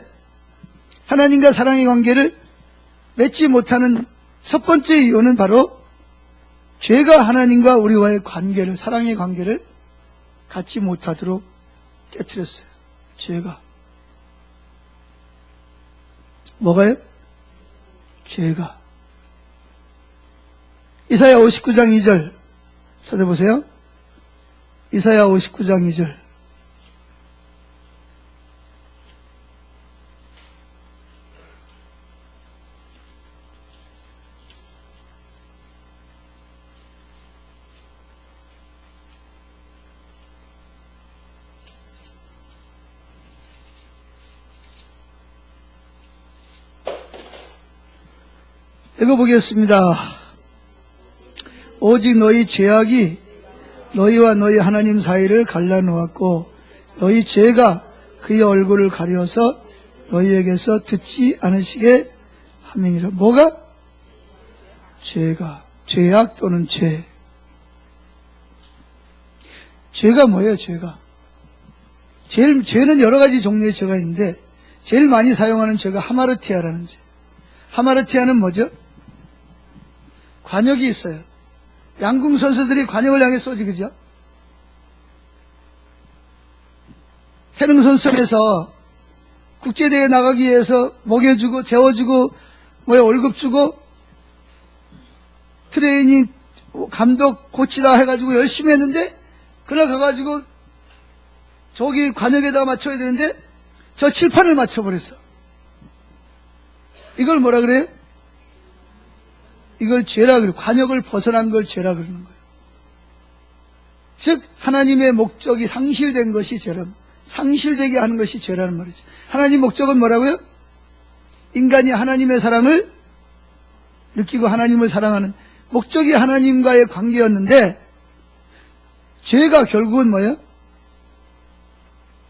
하나님과 사랑의 관계를 맺지 못하는 첫 번째 이유는 바로 죄가 하나님과 우리와의 관계를, 사랑의 관계를 갖지 못하도록 깨뜨렸어요. 죄가. 뭐가요? 죄가. 이사야 59장 2절 찾아보세요. 이사야 59장 2절. 읽어보겠습니다. 오직 너희 죄악이 너희와 너희 하나님 사이를 갈라놓았고 너희 죄가 그의 얼굴을 가려서 너희에게서 듣지 않으시게 함이니라. 뭐가? 죄가. 죄악 또는 죄. 죄가 뭐예요? 죄가. 죄는 여러 가지 종류의 죄가 있는데 제일 많이 사용하는 죄가 하마르티아라는 죄. 하마르티아는 뭐죠? 관역이 있어요. 양궁 선수들이 관역을 향해 쏘지, 그죠? 태릉 선수촌에서 국제대회 나가기 위해서 먹여주고 재워주고 월급 주고 트레이닝 감독 코치다 해가지고 열심히 했는데 그날 가가지고 저기 관역에다가 맞춰야 되는데 저 칠판을 맞춰버렸어. 이걸 뭐라 그래요? 이걸 죄라 그래요. 관역을 벗어난 걸 죄라 그러는 거예요. 즉 하나님의 목적이 상실된 것이 죄라. 상실되게 하는 것이 죄라는 말이죠. 하나님 목적은 뭐라고요? 인간이 하나님의 사랑을 느끼고 하나님을 사랑하는 목적이 하나님과의 관계였는데 죄가 결국은 뭐예요?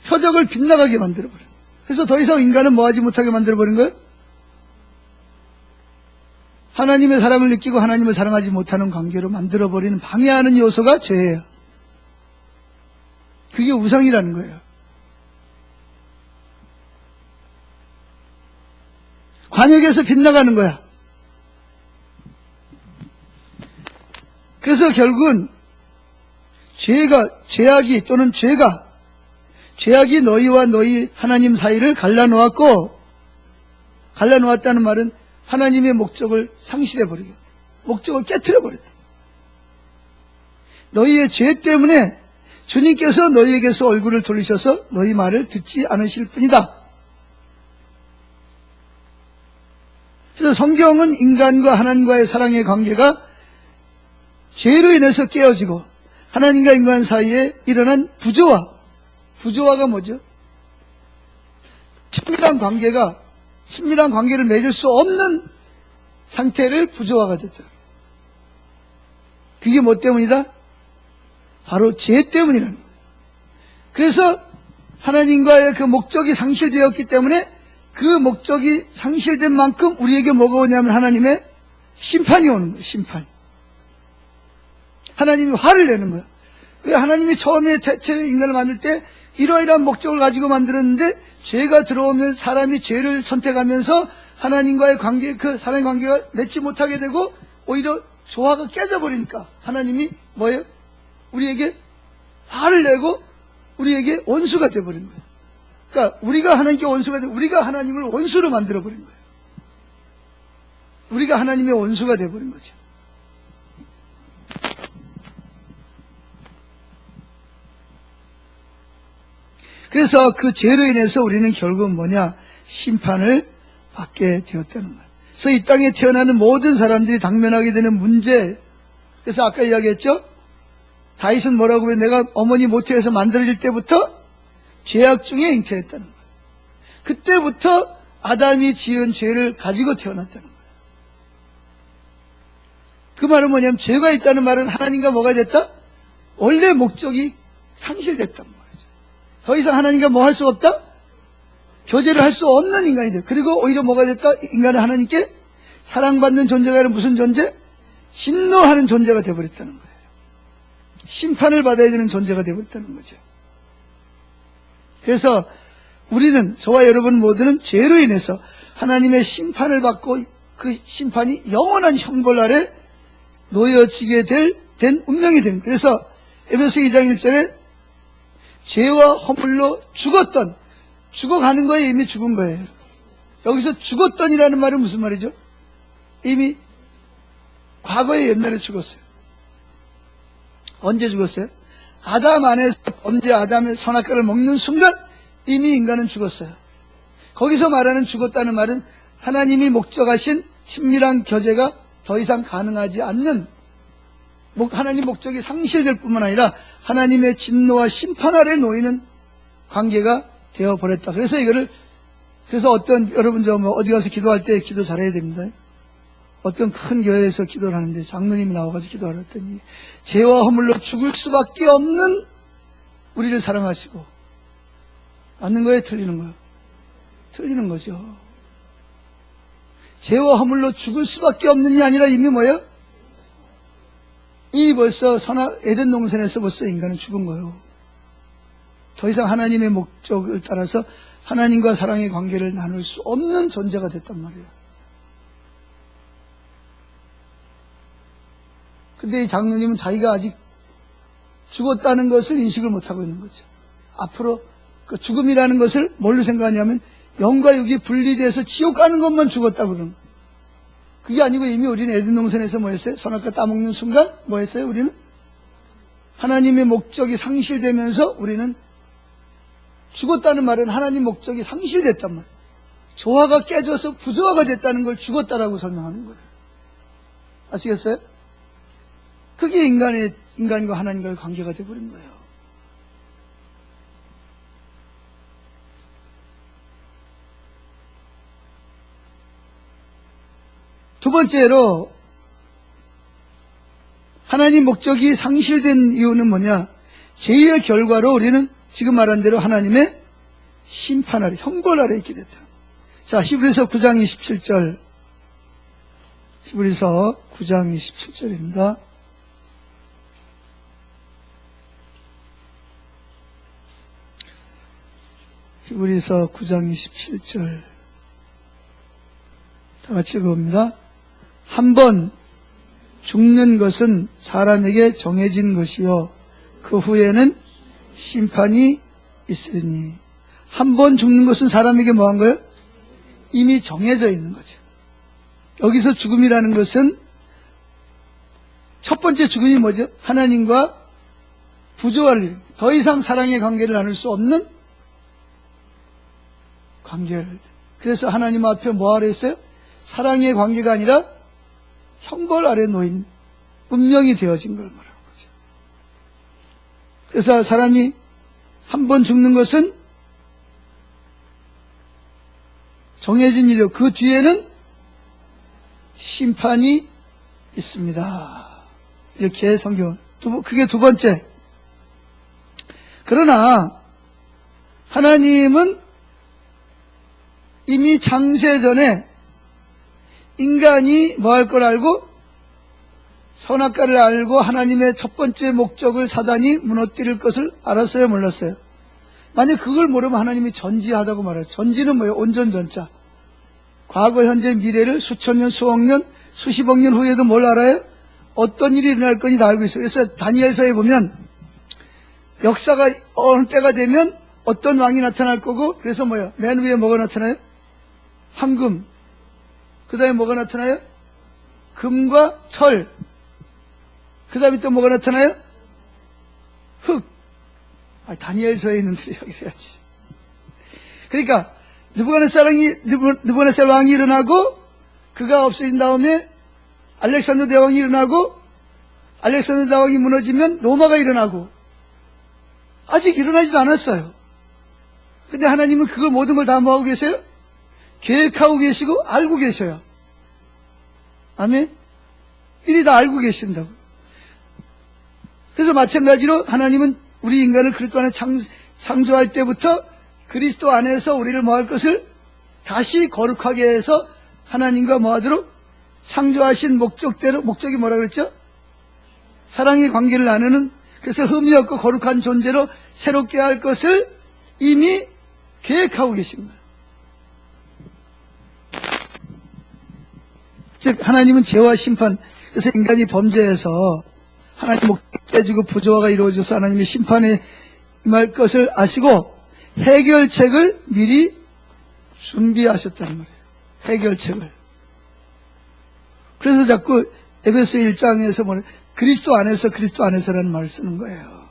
표적을 빗나가게 만들어버려요. 그래서 더 이상 인간은 뭐하지 못하게 만들어버린 거예요? 하나님의 사랑을 느끼고 하나님을 사랑하지 못하는 관계로 만들어버리는 방해하는 요소가 죄예요. 그게 우상이라는 거예요. 관역에서 빗나가는 거야. 그래서 결국은 죄악이 또는 죄악이 너희와 너희 하나님 사이를 갈라놓았고, 갈라놓았다는 말은 하나님의 목적을 상실해버리고 목적을 깨트려버렸다. 너희의 죄 때문에 주님께서 너희에게서 얼굴을 돌리셔서 너희 말을 듣지 않으실 뿐이다. 그래서 성경은 인간과 하나님과의 사랑의 관계가 죄로 인해서 깨어지고 하나님과 인간 사이에 일어난 부조화가 뭐죠? 친밀한 관계를 맺을 수 없는 상태를 부조화가 됐다. 그게 뭐 때문이다? 바로 죄 때문이라는 거예요. 그래서 하나님과의 그 목적이 상실되었기 때문에 그 목적이 상실된 만큼 우리에게 뭐가 오냐면 하나님의 심판이 오는 거예요. 심판. 하나님이 화를 내는 거예요. 왜 하나님이 처음에 대체 인간을 만들 때 이러이러한 목적을 가지고 만들었는데 죄가 들어오면 사람이 죄를 선택하면서 하나님과의 관계, 그 사랑의 관계가 맺지 못하게 되고 오히려 조화가 깨져버리니까 하나님이 뭐예요? 우리에게 화를 내고 우리에게 원수가 되어버린 거예요. 그러니까 우리가 하나님께 원수가 되고 우리가 하나님을 원수로 만들어버린 거예요. 우리가 하나님의 원수가 되어버린 거죠. 그래서 그 죄로 인해서 우리는 결국 뭐냐? 심판을 받게 되었다는 거예요. 그래서 이 땅에 태어나는 모든 사람들이 당면하게 되는 문제. 그래서 아까 이야기했죠? 다윗은 뭐라고 해? 내가 어머니 모태에서 만들어질 때부터 죄악 중에 잉태했다는 거예요. 그때부터 아담이 지은 죄를 가지고 태어났다는 거예요. 그 말은 뭐냐면 죄가 있다는 말은 하나님과 뭐가 됐다? 원래 목적이 상실됐단 말이에요. 더 이상 하나님과 뭐 할 수 없다? 교제를 할 수 없는 인간이 돼요. 그리고 오히려 뭐가 됐다? 인간은 하나님께 사랑받는 존재가 아니라 무슨 존재? 진노하는 존재가 되어버렸다는 거예요. 심판을 받아야 되는 존재가 되어버렸다는 거죠. 그래서 우리는, 저와 여러분 모두는 죄로 인해서 하나님의 심판을 받고 그 심판이 영원한 형벌 아래 놓여지게 된 운명이 된 거예요. 그래서 에베소 2장 1절에 죄와 허물로 죽어가는 거에 이미 죽은 거예요. 여기서 죽었던이라는 말은 무슨 말이죠? 이미 과거에 옛날에 죽었어요. 언제 죽었어요? 아담 안에서 범죄 아담의 선악과를 먹는 순간 이미 인간은 죽었어요. 거기서 말하는 죽었다는 말은 하나님이 목적하신 친밀한 교제가 더 이상 가능하지 않는, 하나님 목적이 상실될 뿐만 아니라 하나님의 진노와 심판 아래 놓이는 관계가 되어버렸다. 그래서 여러분 어디 가서 기도할 때 기도 잘해야 됩니다. 어떤 큰 교회에서 기도를 하는데 장로님이 나와가지고 기도하라 했더니 죄와 허물로 죽을 수밖에 없는 우리를 사랑하시고, 맞는 거예요? 틀리는 거예요? 틀리는 거죠. 죄와 허물로 죽을 수밖에 없는 게 아니라 이미 뭐예요? 이 벌써 에덴 동산에서 벌써 인간은 죽은 거예요. 더 이상 하나님의 목적을 따라서 하나님과 사랑의 관계를 나눌 수 없는 존재가 됐단 말이에요. 근데 이 장로님은 자기가 아직 죽었다는 것을 인식을 못하고 있는 거죠. 앞으로 그 죽음이라는 것을 뭘로 생각하냐면 영과 육이 분리돼서 지옥 가는 것만 죽었다고 그러는 거예요. 그게 아니고 이미 우리는 에덴 동산에서 뭐 했어요? 선악과 따먹는 순간 뭐 했어요? 우리는 하나님의 목적이 상실되면서 우리는 죽었다는 말은 하나님 목적이 상실됐단 말이에요. 조화가 깨져서 부조화가 됐다는 걸 죽었다라고 설명하는 거예요. 아시겠어요? 그게 인간과 하나님과의 관계가 되어버린 거예요. 두 번째로 하나님 목적이 상실된 이유는 뭐냐? 죄의 결과로 우리는 지금 말한 대로 하나님의 심판 아래, 형벌 아래 있게 됐다. 자, 히브리서 9장 27절. 히브리서 9장 27절입니다. 히브리서 9장 27절. 다 같이 읽어봅니다. 한번 죽는 것은 사람에게 정해진 것이요 그 후에는 심판이 있으니. 한 번 죽는 것은 사람에게 뭐 한 거예요? 이미 정해져 있는 거죠. 여기서 죽음이라는 것은 첫 번째 죽음이 뭐죠? 하나님과 부조화를 이루는, 더 이상 사랑의 관계를 나눌 수 없는 관계를. 그래서 하나님 앞에 뭐 하라 했어요? 사랑의 관계가 아니라 형벌 아래 놓인 운명이 되어진 걸 말하는 거죠. 그래서 사람이 한 번 죽는 것은 정해진 일이요 그 뒤에는 심판이 있습니다. 이렇게 성경은 그게 두 번째. 그러나 하나님은 이미 창세 전에 인간이 뭐 할 걸 알고 선악과를 알고 하나님의 첫 번째 목적을 사단이 무너뜨릴 것을 알았어요? 몰랐어요? 만약 그걸 모르면 하나님이 전지하다고 말해요. 전지는 뭐예요? 온전전자. 과거, 현재, 미래를 수천 년, 수억 년, 수십억 년 후에도 뭘 알아요? 어떤 일이 일어날 건지 다 알고 있어요. 그래서 다니엘서에 보면 역사가 어느 때가 되면 어떤 왕이 나타날 거고, 그래서 뭐예요? 맨 위에 뭐가 나타나요? 황금. 그 다음에 뭐가 나타나요? 금과 철. 그 다음에 또 뭐가 나타나요? 흙. 다니엘서에 있는 들이 여기 해야지. 그러니까 느부갓네살 왕이 일어나고 그가 없어진 다음에 알렉산더 대왕이 일어나고 알렉산더 대왕이 무너지면 로마가 일어나고 아직 일어나지도 않았어요. 근데 하나님은 그걸 모든 걸 다 뭐하고 계세요? 계획하고 계시고 알고 계셔요. 아멘? 미리 다 알고 계신다고. 그래서 마찬가지로 하나님은 우리 인간을 그리스도 안에 창조할 때부터 그리스도 안에서 우리를 뭐 할 것을 다시 거룩하게 해서 하나님과 뭐 하도록 창조하신 목적대로, 목적이 뭐라 그랬죠? 사랑의 관계를 나누는, 그래서 흠이 없고 거룩한 존재로 새롭게 할 것을 이미 계획하고 계신 거예요. 즉 하나님은 죄와 심판, 그래서 인간이 범죄해서 하나님 목적이 깨지고 부조화가 이루어져서 하나님의 심판에 임할 것을 아시고 해결책을 미리 준비하셨다는 말이에요. 해결책을. 그래서 자꾸 에베소 1장에서 뭐래? 그리스도 안에서라는 말을 쓰는 거예요.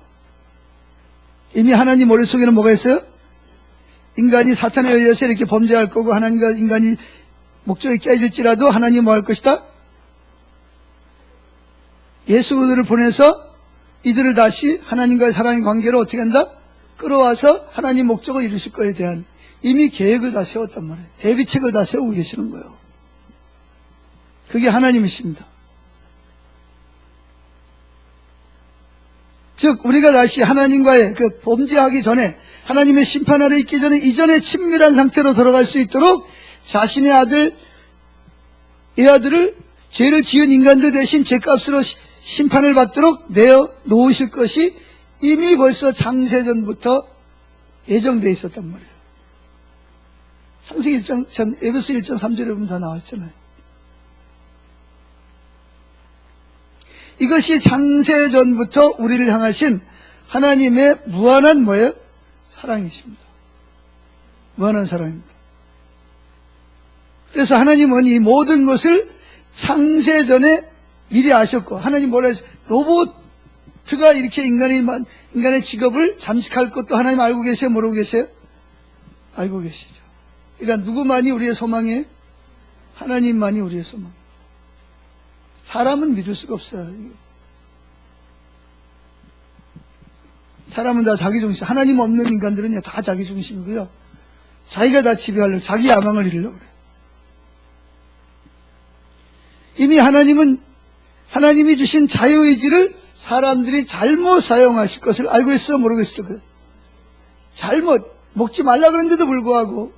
이미 하나님 머릿속에는 뭐가 있어요? 인간이 사탄에 의해서 이렇게 범죄할 거고 하나님과 인간이 목적이 깨질지라도 하나님 뭐 할 것이다? 예수 그리스도를 보내서 이들을 다시 하나님과의 사랑의 관계로 어떻게 한다? 끌어와서 하나님 목적을 이루실 거에 대한 이미 계획을 다 세웠단 말이에요. 대비책을 다 세우고 계시는 거예요. 그게 하나님이십니다. 즉 우리가 다시 하나님과의 그 범죄하기 전에, 하나님의 심판 아래 있기 전에 이전의 친밀한 상태로 돌아갈 수 있도록 자신의 이 아들을 죄를 지은 인간들 대신 죄값으로 심판을 받도록 내어 놓으실 것이 이미 벌써 창세전부터 예정되어 있었단 말이에요. 창세기 1장, 에베소 1장 3절에 보면 다 나왔잖아요. 이것이 창세전부터 우리를 향하신 하나님의 무한한 뭐예요? 사랑이십니다. 무한한 사랑입니다. 그래서 하나님은 이 모든 것을 창세전에 미리 아셨고, 하나님 뭐라 했어요? 로봇가 이렇게 인간의 직업을 잠식할 것도 하나님 알고 계세요? 모르고 계세요? 알고 계시죠. 그러니까 누구만이 우리의 소망이에요? 하나님만이 우리의 소망. 사람은 믿을 수가 없어요. 사람은 다 자기중심. 하나님 없는 인간들은요, 다 자기중심이고요. 자기가 다 지배하려고, 자기 야망을 이루려고 그래요. 이미 하나님이 주신 자유의지를 사람들이 잘못 사용하실 것을 알고 있어, 모르고 있어? 잘못, 먹지 말라 그랬는데도 불구하고,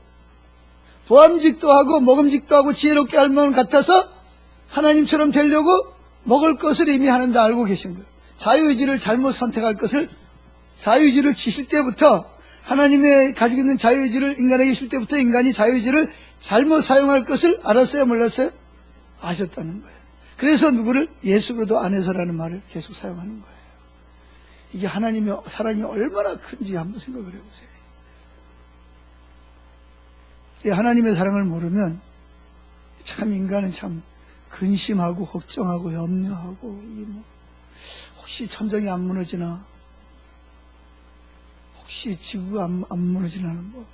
보암직도 하고, 먹음직도 하고, 지혜롭게 할 것 같아서 하나님처럼 되려고 먹을 것을 이미 하는데 알고 계신 거예요. 자유의지를 잘못 선택할 것을, 자유의지를 주실 때부터, 하나님의 가지고 있는 자유의지를 인간에게 주실 때부터 인간이 자유의지를 잘못 사용할 것을 알았어요, 몰랐어요? 아셨다는 거예요. 그래서 누구를? 예수로도 안에서라는 말을 계속 사용하는 거예요. 이게 하나님의 사랑이 얼마나 큰지 한번 생각을 해보세요. 이 하나님의 사랑을 모르면 참 인간은 참 근심하고 걱정하고 염려하고, 혹시 천정이 안 무너지나, 혹시 지구가 안 무너지나 하는 거,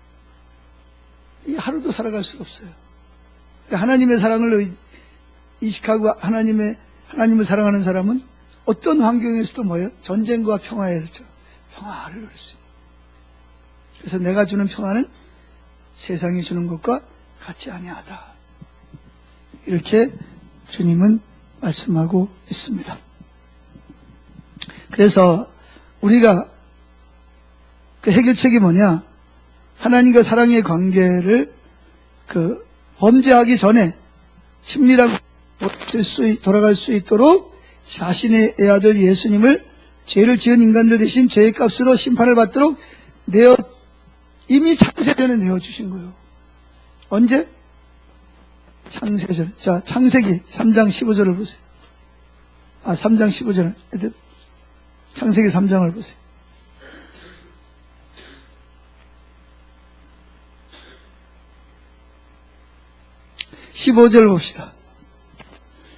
이 하루도 살아갈 수가 없어요. 하나님의 사랑을 이식하고 하나님을 사랑하는 사람은 어떤 환경에서도 뭐예요? 전쟁과 평화에서 평화를 누릴 수 있어요. 그래서 내가 주는 평화는 세상이 주는 것과 같지 아니하다. 이렇게 주님은 말씀하고 있습니다. 그래서 우리가 그 해결책이 뭐냐? 하나님과 사랑의 관계를 범죄하기 전에 친밀하게 돌아갈 수 있도록 자신의 애아들 예수님을 죄를 지은 인간들 대신 죄의 값으로 심판을 받도록 이미 창세전에 내어주신 거예요. 언제? 창세전. 자, 창세기 3장 15절을 보세요. 3장 15절. 창세기 3장을 보세요. 15절 봅시다.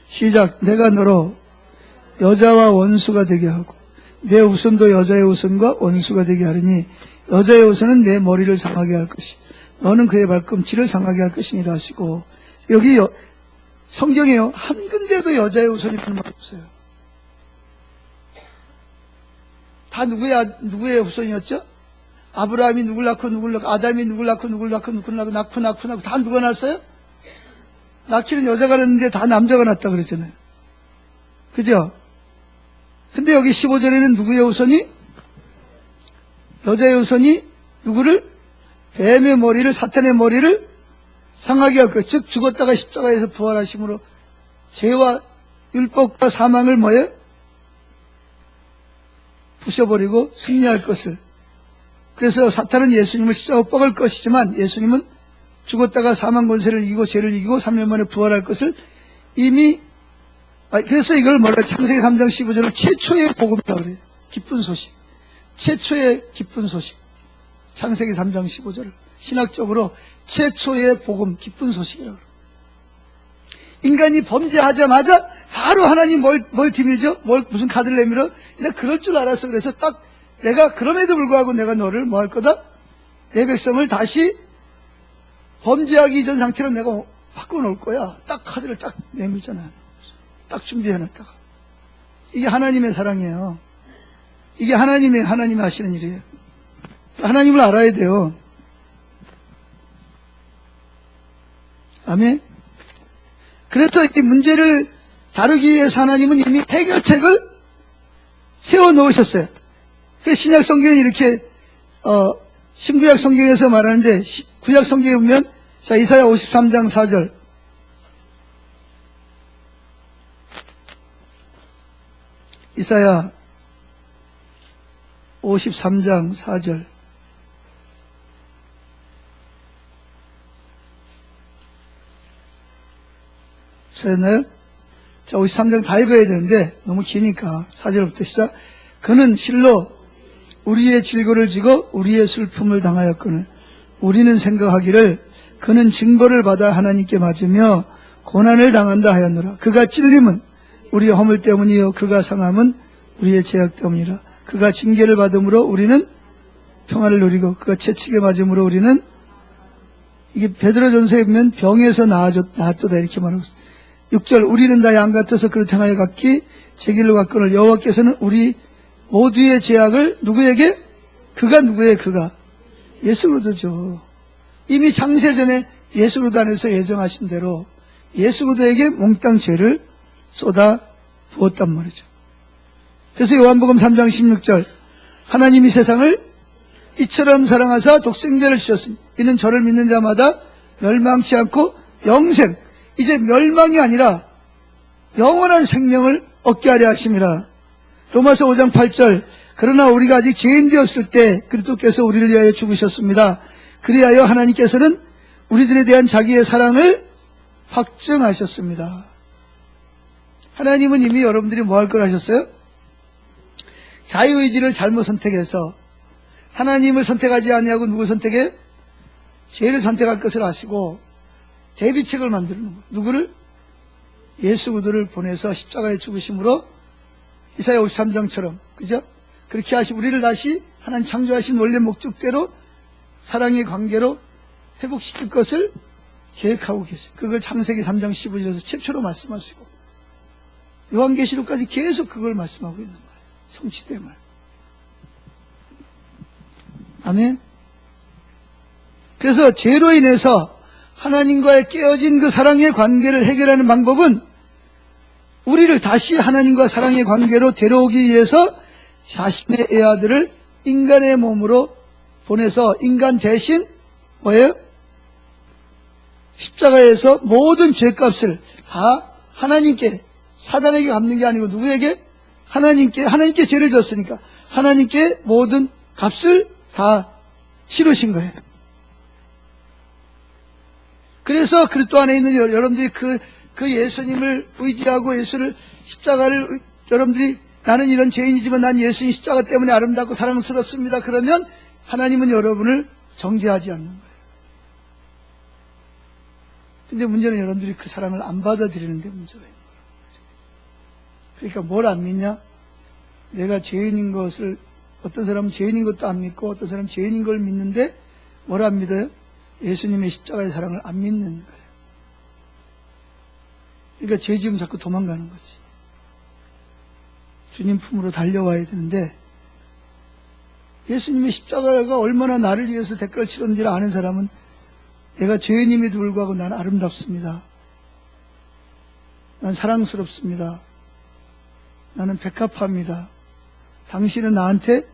시작. 내가 너로 여자와 원수가 되게 하고 내 후손도 여자의 후손과 원수가 되게 하리니 여자의 후손은 내 머리를 상하게 할 것이 너는 그의 발꿈치를 상하게 할 것이니라 하시고, 여기 성경에요, 한 군데도 여자의 후손이 그런 말 없어요. 다 누구의 후손이었죠? 아브라함이 누굴 낳고 누굴 낳고, 아담이 누굴 낳고 누굴 낳고 누굴 낳고 다 누가 낳았어요? 낳기는 여자가 낳는데 다 남자가 낳았다 그랬잖아요. 그죠? 근데 여기 15절에는 누구의 후손이? 여자의 후손이 누구를? 뱀의 머리를, 사탄의 머리를 상하게 할 것. 즉 죽었다가 십자가에서 부활하심으로 죄와 율법과 사망을 뭐예요? 부셔버리고 승리할 것을. 그래서 사탄은 예수님을 십자가에 뻑을 것이지만 예수님은 죽었다가 사망 권세를 이기고 죄를 이기고 3년 만에 부활할 것을 이미, 그래서 이걸 뭐라, 창세기 3장 15절을 최초의 복음이라고 그래요. 기쁜 소식. 최초의 기쁜 소식. 창세기 3장 15절을 신학적으로 최초의 복음, 기쁜 소식이라고 그래요. 인간이 범죄하자마자 바로 하나님 뭘 디밀죠? 무슨 카드를 내밀어? 내가 그럴 줄 알았어. 그래서 딱 내가 그럼에도 불구하고 내가 너를 뭐 할 거다? 내 백성을 다시 범죄하기 이전 상태로 내가 바꿔놓을 거야. 딱 카드를 딱 내밀잖아요. 딱 준비해놨다가. 이게 하나님의 사랑이에요. 이게 하나님이 하시는 일이에요. 하나님을 알아야 돼요. 아멘? 그래서 이 문제를 다루기 위해서 하나님은 이미 해결책을 세워놓으셨어요. 그래서 신약 성경이 이렇게 신구약 성경에서 말하는데 구약 성경에 보면 자 이사야 53장 4절 이사야 53장 4절 찾았나요? 자 53장 다 읽어야 되는데 너무 기니까 4절부터 시작. 그는 실로 우리의 질고를 지고 우리의 슬픔을 당하였거늘 우리는 생각하기를 그는 징벌을 받아 하나님께 맞으며 고난을 당한다 하였노라. 그가 찔림은 우리의 허물 때문이요 그가 상함은 우리의 죄악 때문이라. 그가 징계를 받음으로 우리는 평화를 누리고 그가 채찍에 맞음으로 우리는 이게 베드로전서에 보면 병에서 나았도다 이렇게 말하고 있습니다. 6절 우리는 다 양 같아서 그를 향하여 갔기 제 길로 갔거늘 여호와께서는 우리 모두의 죄악을 누구에게? 그가 누구예요? 그가 예수 그리스도죠. 이미 창세전에 예수 그리스도 안에서 예정하신 대로 예수 그리스도에게 몽땅 죄를 쏟아 부었단 말이죠. 그래서 요한복음 3장 16절 하나님이 세상을 이처럼 사랑하사 독생자를 주셨으니 이는 저를 믿는 자마다 멸망치 않고 영생 이제 멸망이 아니라 영원한 생명을 얻게 하려 하심이라. 로마서 5장 8절 그러나 우리가 아직 죄인 되었을 때 그리스도께서 우리를 위하여 죽으셨습니다. 그리하여 하나님께서는 우리들에 대한 자기의 사랑을 확증하셨습니다. 하나님은 이미 여러분들이 뭐 할 걸 하셨어요? 자유의지를 잘못 선택해서 하나님을 선택하지 아니하고 누구 선택해? 죄를 선택할 것을 아시고 대비책을 만드는 거예요. 누구를? 예수 그리스도를 보내서 십자가에 죽으심으로 이사야 53장처럼 그죠? 그렇게 하시 우리를 다시 하나님 창조하신 원래 목적대로 사랑의 관계로 회복시킬 것을 계획하고 계세요. 그걸 창세기 3장 15절에서 최초로 말씀하시고 요한계시록까지 계속 그걸 말씀하고 있는 거예요. 성취됨을. 아멘. 그래서 죄로 인해서 하나님과의 깨어진 그 사랑의 관계를 해결하는 방법은 우리를 다시 하나님과 사랑의 관계로 데려오기 위해서 자신의 애아들을 인간의 몸으로 보내서 인간 대신 뭐예요? 십자가에서 모든 죄값을 다 하나님께 사단에게 갚는 게 아니고 누구에게? 하나님께 죄를 졌으니까 하나님께 모든 값을 다 치르신 거예요. 그래서 그리스도 안에 있는 여러분들이 그 예수님을 의지하고 예수를 십자가를 여러분들이 나는 이런 죄인이지만 난 예수님 십자가 때문에 아름답고 사랑스럽습니다. 그러면 하나님은 여러분을 정죄하지 않는 거예요. 근데 문제는 여러분들이 그 사랑을 안 받아들이는 데 문제가 있는 거예요. 그러니까 뭘 안 믿냐? 내가 죄인인 것을 어떤 사람은 죄인인 것도 안 믿고 어떤 사람은 죄인인 걸 믿는데 뭘 안 믿어요? 예수님의 십자가의 사랑을 안 믿는 거예요. 그러니까 죄 지으면 자꾸 도망가는 거지. 주님 품으로 달려와야 되는데 예수님의 십자가가 얼마나 나를 위해서 대가를 치렀는지를 아는 사람은 내가 죄인임에도 불구하고 난 아름답습니다. 난 사랑스럽습니다. 나는 백합합니다. 당신은 나한테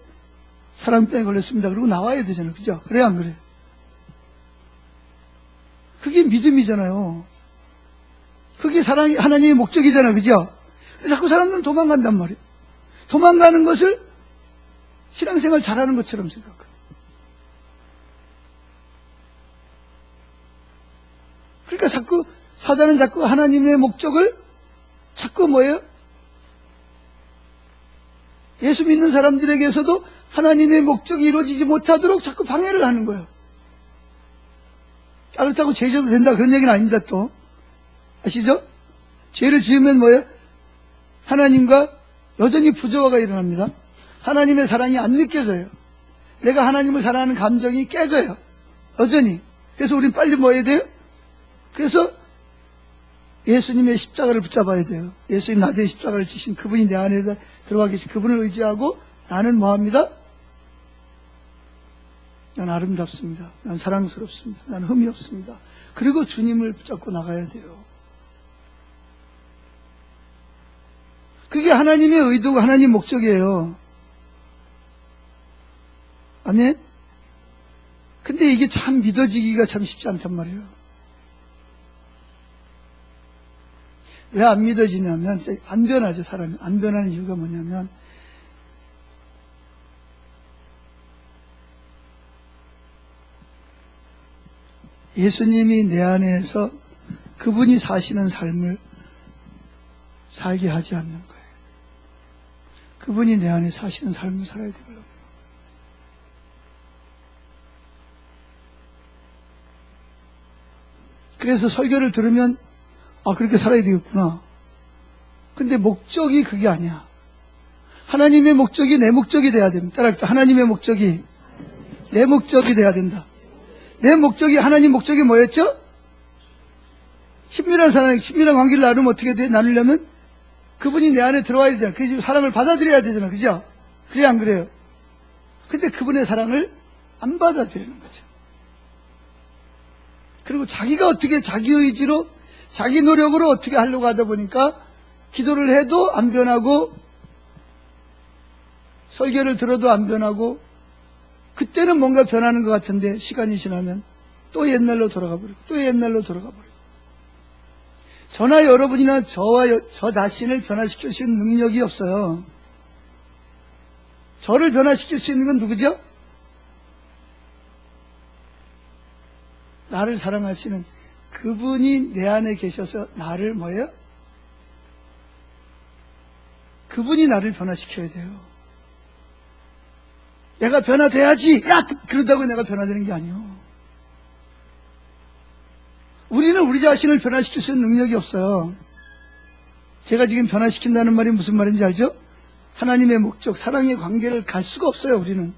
사랑병에 걸렸습니다. 그러고 나와야 되잖아요. 그죠? 그래 안 그래? 그게 믿음이잖아요. 그게 사랑이 하나님의 목적이잖아요. 그죠? 자꾸 사람들은 도망간단 말이에요. 도망가는 것을 신앙생활 잘하는 것처럼 생각해요. 그러니까 자꾸 사단은 자꾸 하나님의 목적을 자꾸 뭐예요? 예수 믿는 사람들에게서도 하나님의 목적이 이루어지지 못하도록 자꾸 방해를 하는 거예요. 그렇다고 죄 져도 된다 그런 얘기는 아닙니다. 또 아시죠? 죄를 지으면 뭐예요? 하나님과 여전히 부조화가 일어납니다. 하나님의 사랑이 안 느껴져요. 내가 하나님을 사랑하는 감정이 깨져요. 여전히. 그래서 우린 빨리 뭐 해야 돼요? 그래서 예수님의 십자가를 붙잡아야 돼요. 예수님 나대의 십자가를 지신 그분이 내 안에 들어와 계신 그분을 의지하고 나는 뭐합니다? 난 아름답습니다. 난 사랑스럽습니다. 난 흠이 없습니다. 그리고 주님을 붙잡고 나가야 돼요. 그게 하나님의 의도고 하나님 목적이에요. 아멘? 근데 이게 참 믿어지기가 참 쉽지 않단 말이에요. 왜 안 믿어지냐면, 안 변하죠, 사람이. 안 변하는 이유가 뭐냐면, 예수님이 내 안에서 그분이 사시는 삶을 살게 하지 않는 거예요. 그분이 내 안에 사시는 삶을 살아야 되거든요. 그래서 설교를 들으면 그렇게 살아야 되겠구나. 근데 목적이 그게 아니야. 하나님의 목적이 내 목적이 돼야 됩니다. 따라합시다. 하나님의 목적이 내 목적이 돼야 된다. 내 목적이, 하나님 목적이 뭐였죠? 친밀한 관계를 나누면 어떻게 돼? 나누려면 그분이 내 안에 들어와야 되잖아. 그 사랑을 받아들여야 되잖아. 그죠? 그래, 안 그래요? 근데 그분의 사랑을 안 받아들이는 거죠. 그리고 자기가 어떻게 자기 의지로, 자기 노력으로 어떻게 하려고 하다 보니까 기도를 해도 안 변하고, 설교를 들어도 안 변하고, 그때는 뭔가 변하는 것 같은데 시간이 지나면 또 옛날로 돌아가 버리고 또 옛날로 돌아가 버리고. 저나 여러분이나 저 자신을 변화시킬 수 있는 능력이 없어요. 저를 변화시킬 수 있는 건 누구죠? 나를 사랑하시는 그분이 내 안에 계셔서 나를 뭐예요? 그분이 나를 변화시켜야 돼요. 내가 변화돼야지. 그러다고 내가 변화되는 게 아니요. 우리는 우리 자신을 변화시킬 수 있는 능력이 없어요. 제가 지금 변화시킨다는 말이 무슨 말인지 알죠? 하나님의 목적, 사랑의 관계를 갈 수가 없어요, 우리는.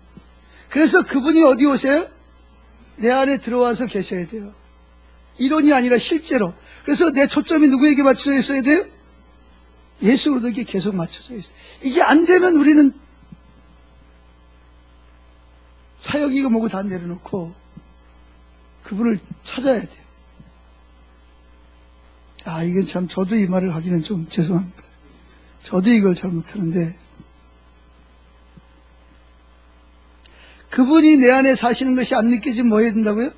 그래서 그분이 어디 오세요? 내 안에 들어와서 계셔야 돼요. 이론이 아니라 실제로. 그래서 내 초점이 누구에게 맞춰져 있어야 돼요? 예수 그리스도에게 계속 맞춰져 있어요. 이게 안 되면 우리는 사역이고 뭐고 다 내려놓고 그분을 찾아야 돼요. 이건 참 저도 이 말을 하기는 좀 죄송합니다. 저도 이걸 잘 못하는데, 그분이 내 안에 사시는 것이 안 느껴지면 뭐 해야 된다고요?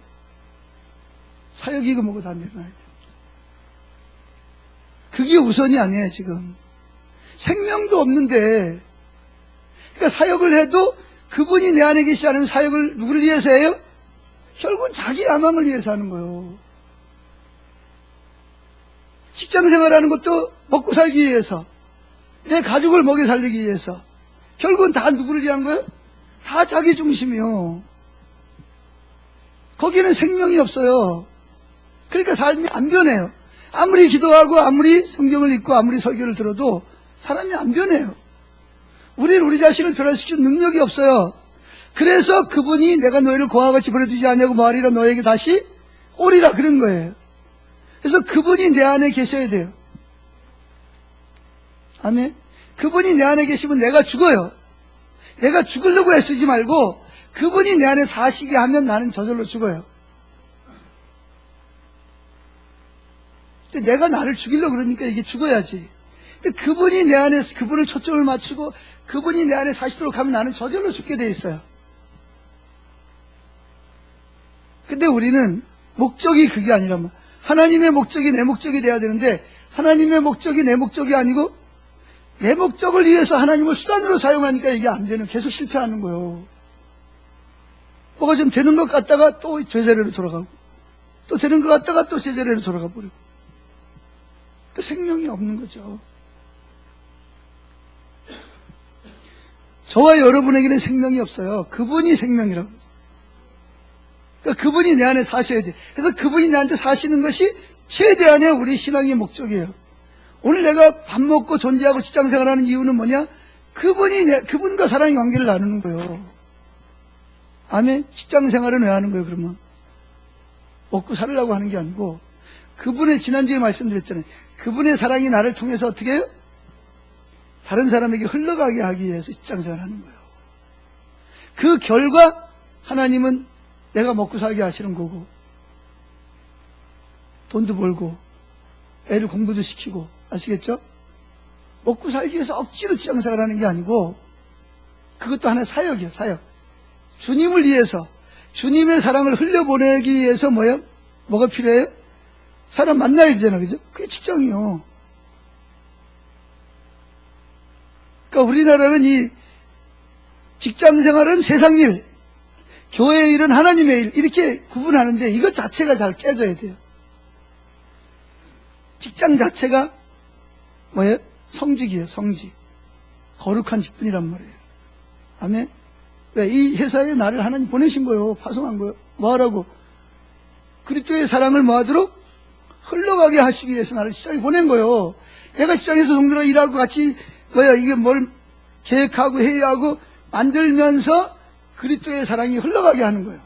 사역이고 뭐고 다 내려놔야 돼요. 그게 우선이 아니에요, 지금. 생명도 없는데, 그러니까 사역을 해도 그분이 내 안에 계시지 않은 사역을 누구를 위해서 해요? 결국은 자기 야망을 위해서 하는 거예요. 직장 생활하는 것도 먹고 살기 위해서, 내 가족을 먹여 살리기 위해서. 결국은 다 누구를 위한 거예요? 다 자기 중심이요. 거기는 생명이 없어요. 그러니까 삶이 안 변해요. 아무리 기도하고 아무리 성경을 읽고 아무리 설교를 들어도 사람이 안 변해요. 우리는 우리 자신을 변화시키는 능력이 없어요. 그래서 그분이 내가 너희를 고아와 같이 버려두지 않냐고 말하리라 너에게 다시 오리라 그런 거예요. 그래서 그분이 내 안에 계셔야 돼요. 아멘. 그분이 내 안에 계시면 내가 죽어요. 내가 죽으려고 애쓰지 말고 그분이 내 안에 사시게 하면 나는 저절로 죽어요. 근데 내가 나를 죽이려고 그러니까 이게 죽어야지. 근데 그분이 내 안에, 그분을 초점을 맞추고 그분이 내 안에 사시도록 하면 나는 저절로 죽게 돼 있어요. 근데 우리는 목적이 그게 아니란 말이야. 하나님의 목적이 내 목적이 돼야 되는데 하나님의 목적이 내 목적이 아니고 내 목적을 위해서 하나님을 수단으로 사용하니까 이게 안 되는, 계속 실패하는 거예요. 뭐가 좀 되는 것 같다가 또 제자리로 돌아가고 또 되는 것 같다가 또 제자리로 돌아가 버리고 또 생명이 없는 거죠. 저와 여러분에게는 생명이 없어요. 그분이 생명이라고. 그러니까 그분이 내 안에 사셔야 돼. 그래서 그분이 나한테 사시는 것이 최대한의 우리 신앙의 목적이에요. 오늘 내가 밥 먹고 존재하고 직장생활하는 이유는 뭐냐? 그분과 사랑의 관계를 나누는 거예요. 아멘. 직장생활은 왜 하는 거예요, 그러면? 먹고 살으려고 하는 게 아니고 그분의, 지난주에 말씀드렸잖아요. 그분의 사랑이 나를 통해서 어떻게 해요? 다른 사람에게 흘러가게 하기 위해서 직장생활을 하는 거예요. 그 결과 하나님은 내가 먹고 살게 하시는 거고 돈도 벌고 애를 공부도 시키고, 아시겠죠? 먹고 살기 위해서 억지로 직장생활 하는 게 아니고, 그것도 하나의 사역이에요, 사역. 주님을 위해서, 주님의 사랑을 흘려보내기 위해서 뭐가 필요해요? 사람 만나야 되잖아요, 그죠? 그게 직장이요. 그러니까 우리나라는 이 직장생활은 세상일, 교회의 일은 하나님의 일, 이렇게 구분하는데 이것 자체가 잘 깨져야 돼요. 직장 자체가 뭐예요? 성직이에요, 성직. 거룩한 직분이란 말이에요. 아멘? 왜? 이 회사에 나를 하나님 보내신 거예요. 파송한 거예요. 뭐하라고? 그리스도의 사랑을 뭐하도록? 흘러가게 하시기 위해서 나를 직장에 보낸 거예요. 내가 직장에서 성도랑 일하고 같이 이게 뭘 계획하고 회의하고 만들면서 그리스도의 사랑이 흘러가게 하는 거예요.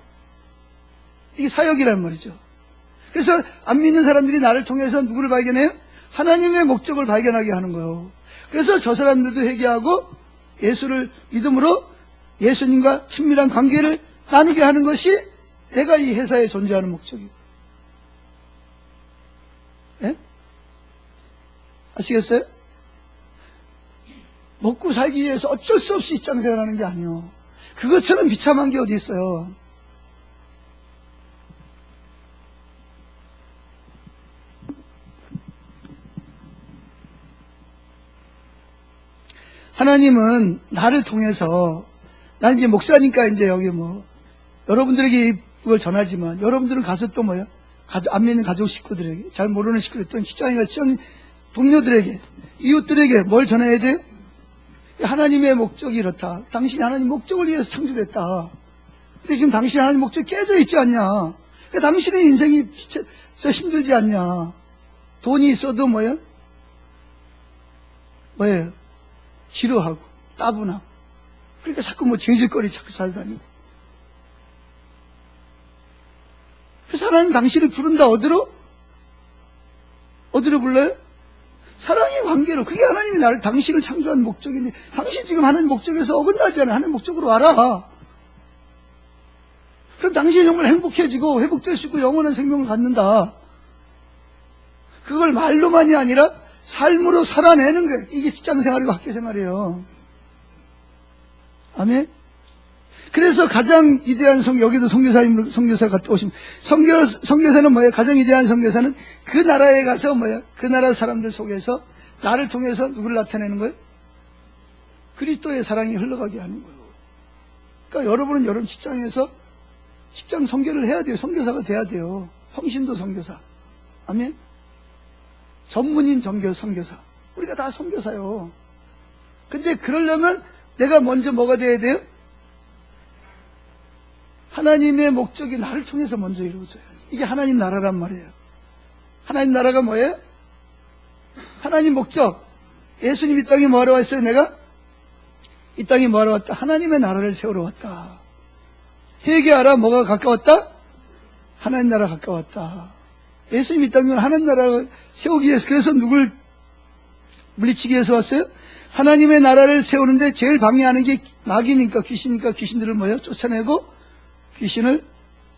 이게 사역이란 말이죠. 그래서 안 믿는 사람들이 나를 통해서 누구를 발견해요? 하나님의 목적을 발견하게 하는 거예요. 그래서 저 사람들도 회개하고 예수를 믿음으로 예수님과 친밀한 관계를 나누게 하는 것이 내가 이 회사에 존재하는 목적이고. 예? 아시겠어요? 먹고 살기 위해서 어쩔 수 없이 직장생활 하는 게 아니에요. 그것처럼 비참한 게 어디 있어요. 하나님은 나를 통해서, 나는 이제 목사니까 이제 여기 여러분들에게 이걸 전하지만, 여러분들은 가서 또 안 믿는 가족 식구들에게, 잘 모르는 식구들, 또 직장이나 직장 동료들에게, 이웃들에게 뭘 전해야 돼요? 하나님의 목적이 이렇다. 당신이 하나님 목적을 위해서 창조됐다. 근데 지금 당신이 하나님 목적이 깨져 있지 않냐? 그러니까 당신의 인생이 힘들지 않냐? 돈이 있어도 뭐예요? 지루하고 따분하고, 그러니까 자꾸 죄질거리 자꾸 살다니고. 그래서 하나님 당신을 부른다. 어디로 불러요? 사랑의 관계로. 그게 하나님이 당신을 창조한 목적인데, 당신 지금 하나님 목적에서 어긋나잖아요. 하나님 목적으로 와라. 그럼 당신이 정말 행복해지고 회복될 수 있고 영원한 생명을 갖는다. 그걸 말로만이 아니라 삶으로 살아내는 거예요. 이게 직장생활이고 학교생활이에요. 아멘? 그래서 가장 위대한 여기도 선교사 갔다 오시면, 선교사는 뭐예요? 가장 위대한 선교사는 그 나라에 가서 그 나라 사람들 속에서 나를 통해서 누구를 나타내는 거예요? 그리스도의 사랑이 흘러가게 하는 거예요. 그러니까 여러분은 여러분 직장에서 직장 선교를 해야 돼요. 선교사가 돼야 돼요. 평신도 선교사. 아멘? 전문인 선교사. 우리가 다 선교사요. 근데 그러려면 내가 먼저 뭐가 돼야 돼요? 하나님의 목적이 나를 통해서 먼저 이루어져요. 이게 하나님 나라란 말이에요. 하나님 나라가 뭐예요? 하나님 목적. 예수님 이 땅에 뭐하러 왔어요? 내가? 이 땅에 뭐하러 왔다? 하나님의 나라를 세우러 왔다. 회개하라. 뭐가 가까웠다? 하나님 나라 가까웠다. 예수님 이 땅에 하나님 나라를 세우기 위해서, 그래서 누굴 물리치기 위해서 왔어요? 하나님의 나라를 세우는데 제일 방해하는 게 마귀니까, 귀신이니까 귀신들을 쫓아내고 귀신을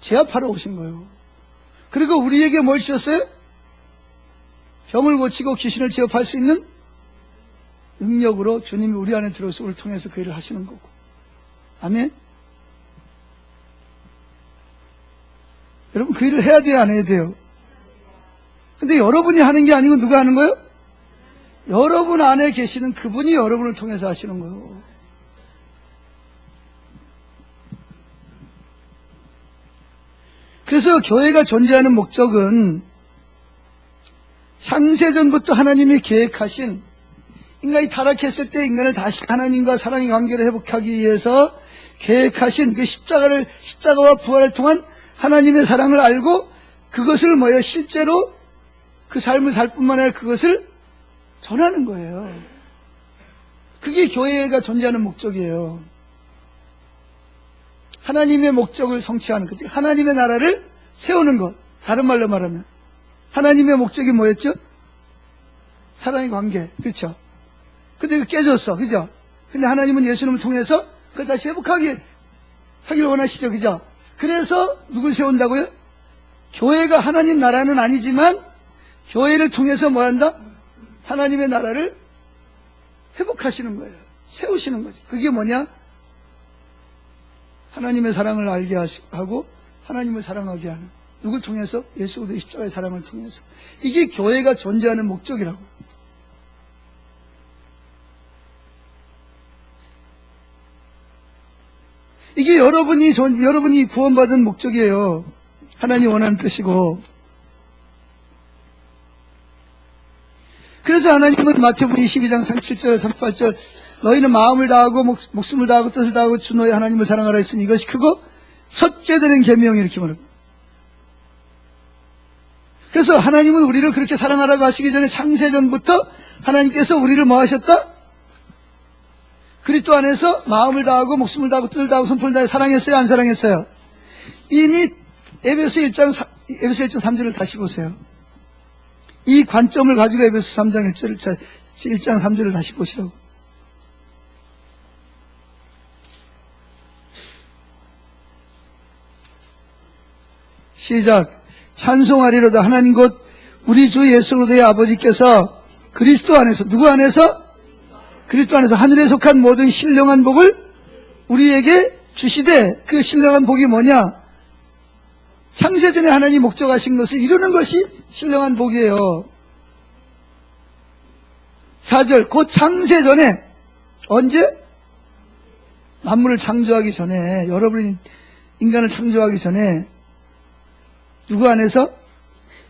제압하러 오신 거예요. 그리고 우리에게 뭘 주셨어요? 병을 고치고 귀신을 제압할 수 있는 능력으로 주님이 우리 안에 들어서 우리를 통해서 그 일을 하시는 거고. 아멘? 여러분 그 일을 해야 돼요, 안 해야 돼요? 근데 여러분이 하는 게 아니고 누가 하는 거예요? 여러분 안에 계시는 그분이 여러분을 통해서 하시는 거예요. 그래서 교회가 존재하는 목적은 창세전부터 하나님이 계획하신, 인간이 타락했을 때 인간을 다시 하나님과 사랑의 관계를 회복하기 위해서 계획하신 그 십자가와 부활을 통한 하나님의 사랑을 알고 그것을 실제로 그 삶을 살 뿐만 아니라 그것을 전하는 거예요. 그게 교회가 존재하는 목적이에요. 하나님의 목적을 성취하는 것, 즉 하나님의 나라를 세우는 것. 다른 말로 말하면 하나님의 목적이 뭐였죠? 사랑의 관계. 그렇죠? 근데 이거 깨졌어. 그죠? 근데 하나님은 예수님을 통해서 그걸 다시 회복하길 원하시죠. 그죠? 그래서 누굴 세운다고요? 교회가 하나님 나라는 아니지만 교회를 통해서 뭐 한다? 하나님의 나라를 회복하시는 거예요. 세우시는 거죠. 그게 뭐냐? 하나님의 사랑을 알게 하고 하나님을 사랑하게 하는, 누굴 통해서? 예수 그리스도의 십자가의 사랑을 통해서. 이게 교회가 존재하는 목적이라고. 이게 여러분이 구원받은 목적이에요. 하나님 원하는 뜻이고. 그래서 하나님은 마태복음 22장 37절 38절 너희는 마음을 다하고 목숨을 다하고 뜻을 다하고 주 너희 하나님을 사랑하라 했으니 이것이 크고 첫째 되는 계명이, 이렇게 말합니다. 그래서 하나님은 우리를 그렇게 사랑하라고 하시기 전에 창세전부터 하나님께서 우리를 뭐 하셨다? 그리스도 안에서 마음을 다하고 목숨을 다하고 뜻을 다하고 손풀을 다해 사랑했어요? 안 사랑했어요? 이미 에베소 1장 3절을 다시 보세요. 이 관점을 가지고 에베소 3장 1장 3절을 다시 보시라고. 시작. 찬송하리로다 하나님 곧 우리 주 예수 그리스도의 아버지께서 그리스도 안에서, 누구 안에서? 그리스도 안에서 하늘에 속한 모든 신령한 복을 우리에게 주시되, 그 신령한 복이 뭐냐? 창세전에 하나님 목적하신 것을 이루는 것이 신령한 복이에요. 4절, 곧 창세전에, 언제? 만물을 창조하기 전에, 여러분이 인간을 창조하기 전에 누구 안에서?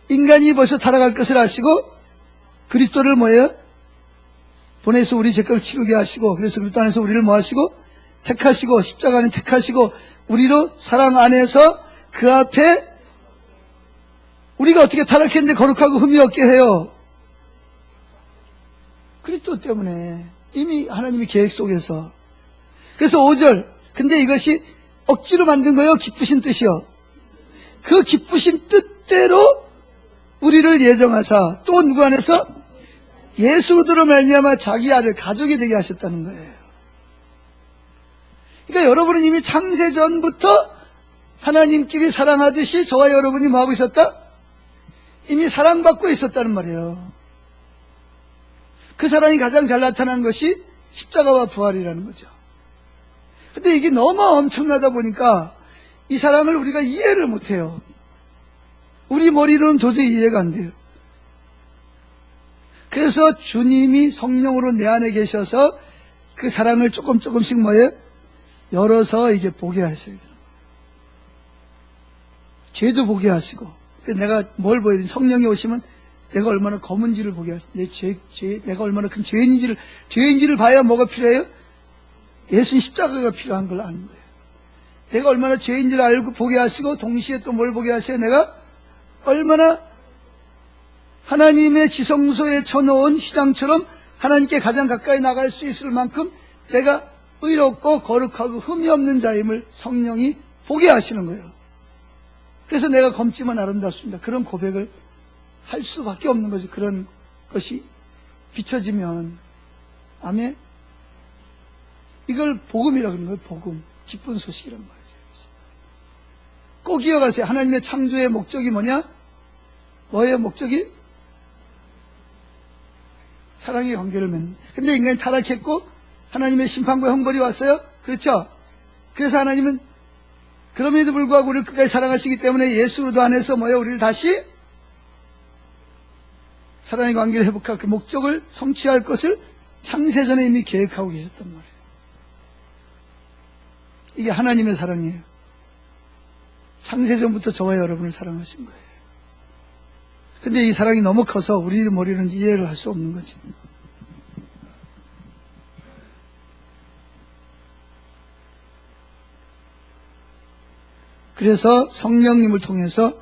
인간이 벌써 타락할 것을 아시고 그리스도를 뭐예요? 보내서 우리 죄값을 치르게 하시고, 그래서 그리스도 안에서 우리를 뭐 하시고? 택하시고, 십자가 안에 택하시고, 우리로 사랑 안에서 그 앞에 우리가 어떻게 타락했는데 거룩하고 흠이 없게 해요? 그리스도 때문에, 이미 하나님의 계획 속에서. 그래서 5절, 근데 이것이 억지로 만든 거예요? 기쁘신 뜻이요? 그 기쁘신 뜻대로 우리를 예정하사 또 누구 안에서? 예수 그리스도로 말미암아 자기 아들 가족이 되게 하셨다는 거예요. 그러니까 여러분은 이미 창세전부터 하나님끼리 사랑하듯이 저와 여러분이 뭐하고 있었다? 이미 사랑받고 있었다는 말이에요. 그 사랑이 가장 잘 나타난 것이 십자가와 부활이라는 거죠. 근데 이게 너무 엄청나다 보니까 이 사랑을 우리가 이해를 못해요. 우리 머리로는 도저히 이해가 안 돼요. 그래서 주님이 성령으로 내 안에 계셔서 그 사랑을 조금씩 뭐예요? 열어서 이게 보게 하셔야 돼요. 죄도 보게 하시고. 그래서 내가 뭘 보여야 돼? 성령이 오시면 내가 얼마나 검은지를 보게 하시고, 내가 얼마나 큰 죄인지를 봐야 뭐가 필요해요? 예수님 십자가가 필요한 걸 아는 거예요. 내가 얼마나 죄인지를 알고 보게 하시고, 동시에 또 뭘 보게 하셔요? 내가 얼마나 하나님의 지성소에 쳐놓은 휘장처럼 하나님께 가장 가까이 나갈 수 있을 만큼 내가 의롭고 거룩하고 흠이 없는 자임을 성령이 보게 하시는 거예요. 그래서 내가 검지만 아름답습니다. 그런 고백을 할 수밖에 없는 거죠. 그런 것이 비춰지면. 아멘. 이걸 복음이라고 하는 거예요. 복음. 기쁜 소식이란 말이죠. 꼭 기억하세요. 하나님의 창조의 목적이 뭐냐? 뭐예요, 목적이? 사랑의 관계를 맺는. 근데 인간이 타락했고 하나님의 심판과 형벌이 왔어요? 그렇죠? 그래서 하나님은 그럼에도 불구하고 우리를 끝까지 사랑하시기 때문에 예수 그리스도 안에서 뭐예요? 우리를 다시 사랑의 관계를 회복할 그 목적을 성취할 것을 창세전에 이미 계획하고 계셨단 말이에요. 이게 하나님의 사랑이에요. 창세전부터 저와 여러분을 사랑하신 거예요. 근데 이 사랑이 너무 커서 우리 머리는 이해를 할 수 없는 거지. 그래서 성령님을 통해서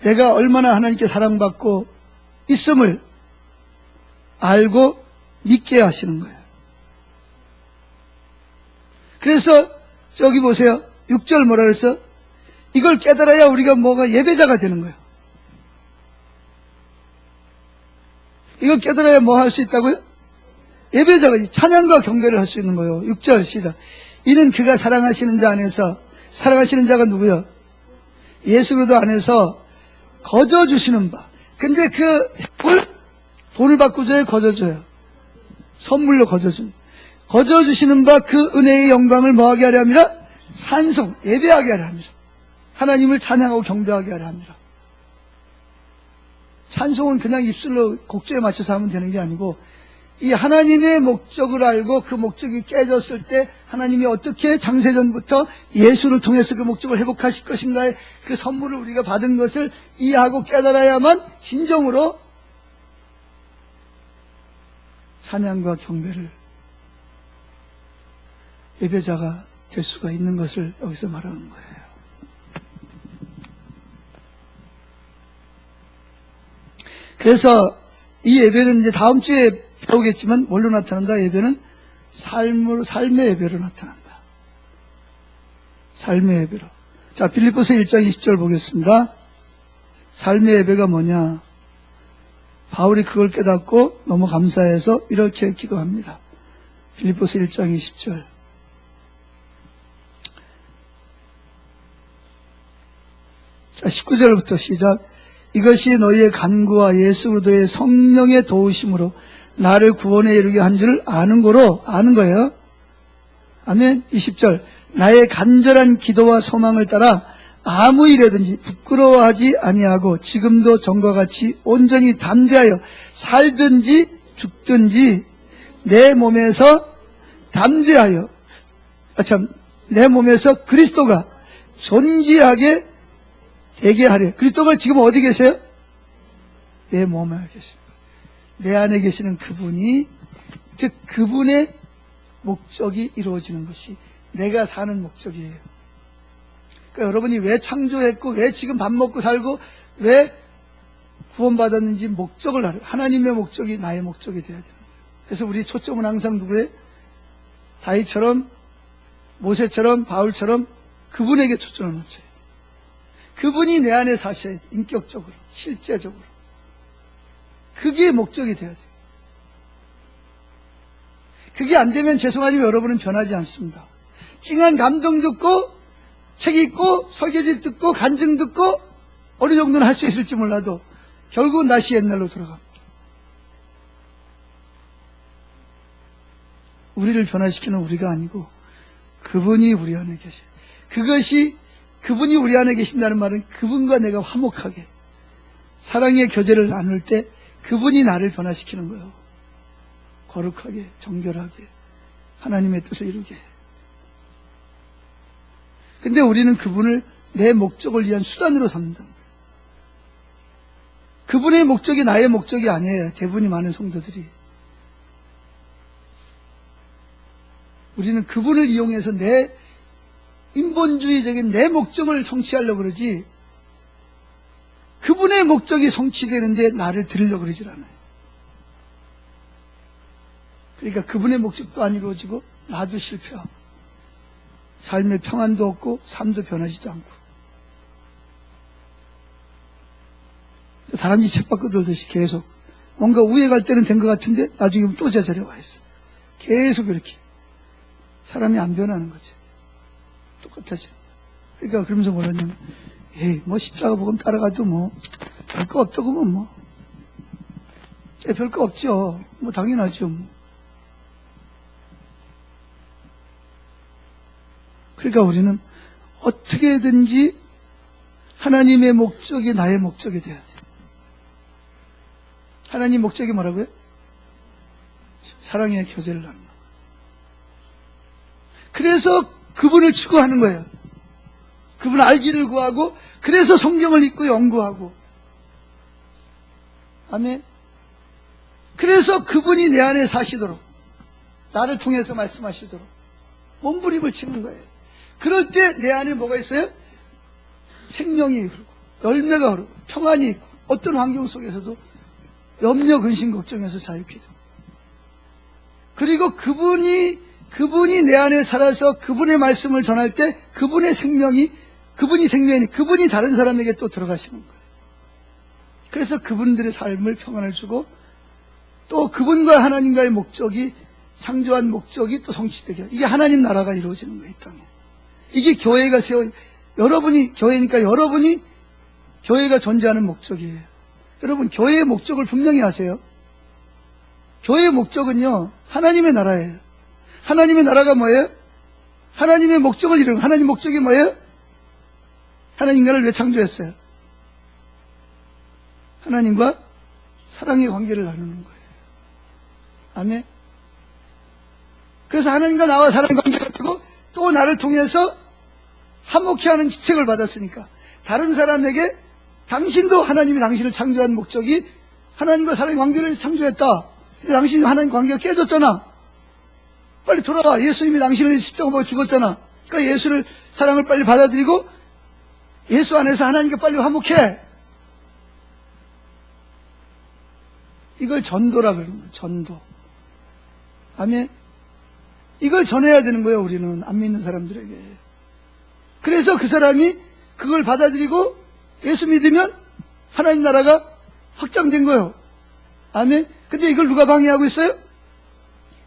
내가 얼마나 하나님께 사랑받고 있음을 알고 믿게 하시는 거예요. 그래서 저기 보세요. 6절 뭐라 그랬어? 이걸 깨달아야 우리가 뭐가 예배자가 되는 거예요. 이걸 깨달아야 뭐 할 수 있다고요? 예배자가 찬양과 경배를 할 수 있는 거예요. 6절 시작. 이는 그가 사랑하시는 자 안에서, 사랑하시는 자가 누구요? 예수 그리스도 안에서 거저 주시는 바. 근데 그 돈을 받고 줘요? 거저 줘요? 선물로 거저주시는 바 그 은혜의 영광을 뭐하게 하려 함이라? 찬송, 예배하게 하려 함이라. 하나님을 찬양하고 경배하게 하려 함이라. 찬송은 그냥 입술로 곡조에 맞춰서 하면 되는 게 아니고 이 하나님의 목적을 알고 그 목적이 깨졌을 때 하나님이 어떻게 장세전부터 예수를 통해서 그 목적을 회복하실 것인가의 그 선물을 우리가 받은 것을 이해하고 깨달아야만 진정으로 찬양과 경배를 예배자가 될 수가 있는 것을 여기서 말하는 거예요. 그래서 이 예배는 이제 다음 주에 배우겠지만 뭘로 나타난다? 예배는 삶의 예배로 나타난다. 삶의 예배로. 자, 빌립보서 1장 20절 보겠습니다. 삶의 예배가 뭐냐? 바울이 그걸 깨닫고 너무 감사해서 이렇게 기도합니다. 빌립보서 1장 20절. 자, 19절부터 시작. 이것이 너희의 간구와 예수 그리스도의 성령의 도우심으로 나를 구원에 이르게 한 줄을 아는 거예요. 아멘. 20절. 나의 간절한 기도와 소망을 따라 아무 일에든지 부끄러워하지 아니하고 지금도 전과 같이 온전히 담대하여 살든지 죽든지 내 몸에서 담대하여 내 몸에서 그리스도가 존귀하게 되게 하려. 그리스도가 지금 어디 계세요? 내 몸에 계십니다. 내 안에 계시는 그분이, 즉 그분의 목적이 이루어지는 것이 내가 사는 목적이에요. 그러니까 여러분이 왜 창조했고 왜 지금 밥 먹고 살고 왜 구원받았는지 목적을 알아요. 하나님의 목적이 나의 목적이 되어야 됩니다. 그래서 우리 초점은 항상 누구예요? 다윗처럼, 모세처럼, 바울처럼 그분에게 초점을 맞춰요. 그분이 내 안에 사셔야 돼. 인격적으로, 실제적으로. 그게 목적이 돼야 돼요. 그게 안 되면 죄송하지만 여러분은 변하지 않습니다. 찡한 감동 듣고 책 읽고 설교집 듣고 간증 듣고 어느 정도는 할 수 있을지 몰라도 결국은 다시 옛날로 돌아갑니다. 우리를 변화시키는 우리가 아니고 그분이 우리 안에 계셔요. 그분이 우리 안에 계신다는 말은 그분과 내가 화목하게 사랑의 교제를 나눌 때 그분이 나를 변화시키는 거예요. 거룩하게, 정결하게, 하나님의 뜻을 이루게. 근데 우리는 그분을 내 목적을 위한 수단으로 삼는다. 그분의 목적이 나의 목적이 아니에요. 대부분이 많은 성도들이. 우리는 그분을 이용해서 내 인본주의적인 내 목적을 성취하려고 그러지 그분의 목적이 성취되는데 나를 들으려고 그러질 않아요. 그러니까 그분의 목적도 안 이루어지고 나도 실패하고 삶의 평안도 없고 삶도 변하지도 않고 다람쥐 쳇바퀴 돌듯이 계속 뭔가 우회 갈 때는 된 것 같은데 나중에 또 제자리에 와 있어. 계속 이렇게 사람이 안 변하는 거지. 똑같아져. 그러니까 그러면서 뭐라냐면 에이 뭐 십자가 복음 따라가도 뭐 별거 없다고 뭐 별거 없죠. 뭐 당연하죠. 뭐. 그러니까 우리는 어떻게든지 하나님의 목적이 나의 목적이 돼야 돼. 하나님 목적이 뭐라고요? 사랑의 교제를 나누는 거. 그래서 그분을 추구하는 거예요. 그분 알기를 구하고 그래서 성경을 읽고 연구하고 아멘. 그래서 그분이 내 안에 사시도록 나를 통해서 말씀하시도록 몸부림을 치는 거예요. 그럴 때 내 안에 뭐가 있어요? 생명이 흐르고 열매가 흐르고 평안이 있고 어떤 환경 속에서도 염려, 근심, 걱정에서 자유케 되고 그리고 그분이 내 안에 살아서 그분의 말씀을 전할 때 그분이 생명이니 그분이 다른 사람에게 또 들어가시는 거예요. 그래서 그분들의 삶을 평안을 주고 또 그분과 하나님과의 목적이 창조한 목적이 또 성취되게 하고 이게 하나님 나라가 이루어지는 거예요. 이 땅에. 이게 교회가 여러분이 교회니까 여러분이 교회가 존재하는 목적이에요. 여러분 교회의 목적을 분명히 아세요. 교회의 목적은요, 하나님의 나라예요. 하나님의 나라가 뭐예요? 하나님의 목적을 이루는, 하나님 목적이 뭐예요? 하나님 인간을 왜 창조했어요? 하나님과 사랑의 관계를 나누는 거예요. 아멘. 그래서 하나님과 나와 사랑의 관계가 되고 또 나를 통해서 화목케 하는 지책을 받았으니까 다른 사람에게 당신도 하나님이 당신을 창조한 목적이 하나님과 사랑의 관계를 창조했다. 당신이 하나님 관계가 깨졌잖아. 빨리 돌아와. 예수님이 당신을 십자가 보고 죽었잖아. 그러니까 예수를 사랑을 빨리 받아들이고 예수 안에서 하나님과 빨리 화목해. 이걸 전도라 그러는 거예요. 전도. 아멘. 이걸 전해야 되는 거예요. 우리는 안 믿는 사람들에게. 그래서 그 사람이 그걸 받아들이고 예수 믿으면 하나님 나라가 확장된 거예요. 아멘. 근데 이걸 누가 방해하고 있어요?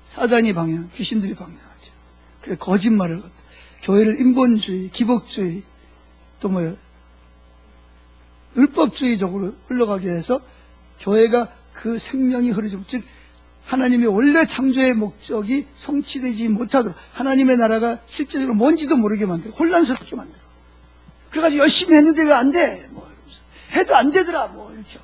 사단이 방해하고 귀신들이 방해하죠. 그래 거짓말을 교회를 인본주의, 기복주의 또 뭐예요? 율법주의적으로 흘러가게 해서 교회가 그 생명이 흐르지, 즉 하나님의 원래 창조의 목적이 성취되지 못하도록 하나님의 나라가 실제적으로 뭔지도 모르게 만들고 혼란스럽게 만들고, 그래가지고 열심히 했는데 왜 안 돼? 뭐 이러면서 해도 안 되더라 뭐 이렇게.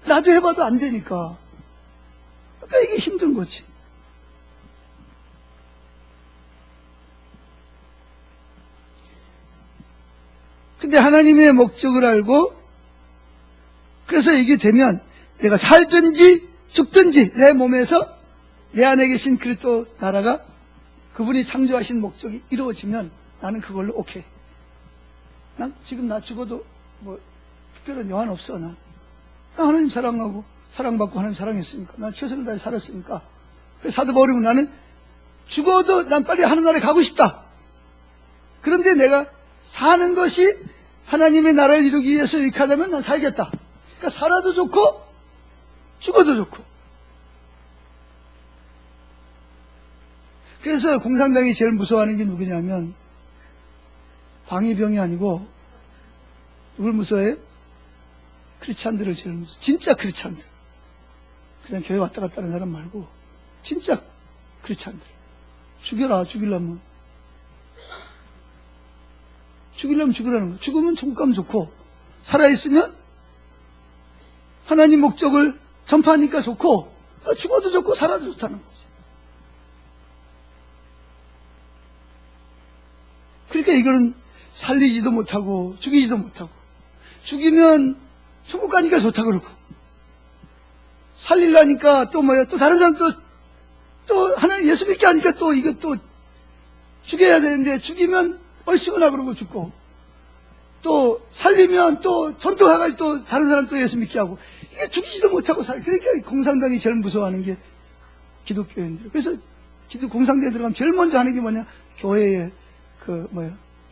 나도 해봐도 안 되니까. 그러니까 이게 힘든 거지. 근데 하나님의 목적을 알고, 그래서 이게 되면 내가 살든지 죽든지 내 몸에서 내 안에 계신 그리스도 나라가 그분이 창조하신 목적이 이루어지면 나는 그걸로 오케이. 난 지금 나 죽어도 뭐 특별한 여한 없어. 나 하나님 사랑하고 사랑받고 하나님 사랑했으니까 난 최선을 다해 살았으니까. 그래서 사도 바울이면 나는 죽어도 난 빨리 하늘나라에 가고 싶다. 그런데 내가 사는 것이 하나님의 나라를 이루기 위해서 유익하다면 난 살겠다. 그러니까 살아도 좋고 죽어도 좋고. 그래서 공산당이 제일 무서워하는 게 누구냐면 광의병이 아니고 누굴 무서워해요? 크리스찬들을 제일 무서워. 진짜 크리스찬들. 그냥 교회 왔다 갔다 하는 사람 말고 진짜 크리스찬들. 죽여라. 죽이려면 죽으라는 거야. 죽으면 천국 가면 좋고, 살아있으면 하나님 목적을 전파하니까 좋고, 죽어도 좋고 살아도 좋다는 거지. 그러니까 이거는 살리지도 못하고 죽이지도 못하고, 죽이면 천국 가니까 좋다 그러고, 살리려니까 또 뭐야, 또 다른 사람 또 하나님 예수 믿게 하니까 또 이거 또 죽여야 되는데, 죽이면 얼씨구나 그러고 죽고, 또 살리면 또 전도해가지고 또 다른 사람 또 예수 믿게 하고, 이게 죽이지도 못하고 그러니까 공산당이 제일 무서워하는 게 기독교인들. 그래서 공산당에 들어가면 제일 먼저 하는 게 뭐냐, 교회의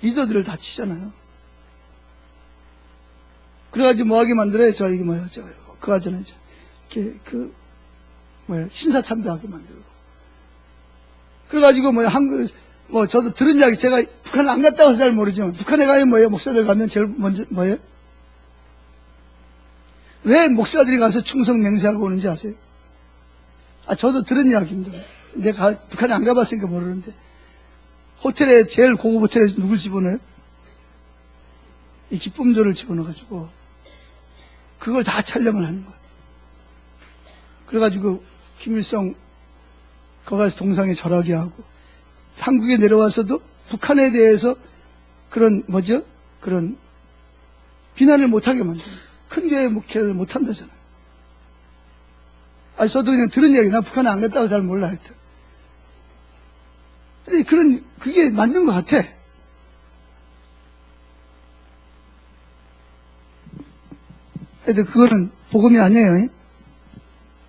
리더들을 다치잖아요. 그래가지고 뭐하게 만들어요? 그거 전에 신사참배하게 만들고. 그래가지고 저도 들은 이야기, 제가 북한을 안 갔다 와서 잘 모르지만, 북한에 가면 목사들 가면 제일 먼저 왜 목사들이 가서 충성 맹세하고 오는지 아세요? 저도 들은 이야기입니다. 내가 북한에 안 가봤으니까 모르는데, 호텔에, 제일 고급 호텔에 누굴 집어넣어요? 이 기쁨조를 집어넣어가지고, 그걸 다 촬영을 하는 거예요. 그래가지고, 김일성, 거기 가서 동상에 절하게 하고, 한국에 내려와서도 북한에 대해서 그런 비난을 못하게 만드는, 큰 교회 목회를 못한다잖아요. 저도 그냥 들은 이야기, 나 북한에 안 갔다고 잘 몰라 했다. 근데 그게 맞는 것 같아. 근데 그거는 복음이 아니에요.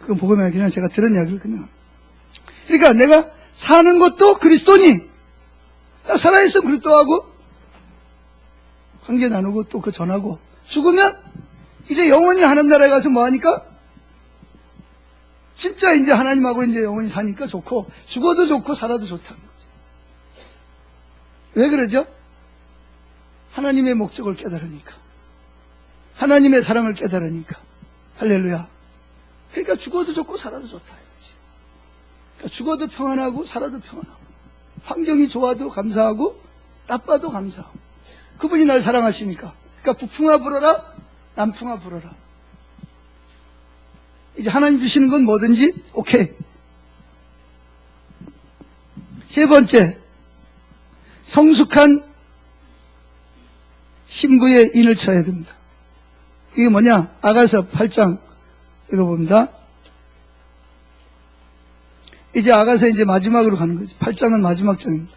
그건 복음이 아니라 그냥 제가 들은 이야기를 그냥. 그러니까 내가 사는 것도 그리스도니, 살아있으면 그리스도하고 관계 나누고 또 그 전하고, 죽으면 이제 영원히 하나님 나라에 가서 뭐 하니까? 진짜 이제 하나님하고 이제 영원히 사니까 좋고, 죽어도 좋고 살아도 좋다는 거죠. 왜 그러죠? 하나님의 목적을 깨달으니까. 하나님의 사랑을 깨달으니까. 할렐루야. 그러니까 죽어도 좋고 살아도 좋다. 그러니까 죽어도 평안하고 살아도 평안하고, 환경이 좋아도 감사하고 나빠도 감사하고, 그분이 날 사랑하시니까. 그러니까 북풍아 불어라, 남풍아 불어라. 이제 하나님 주시는 건 뭐든지 오케이. 세 번째, 성숙한 신부의 인을 쳐야 됩니다. 이게 뭐냐? 아가서 8장 읽어봅니다. 이제 아가서 이제 마지막으로 가는 거죠. 8장은 마지막 장입니다.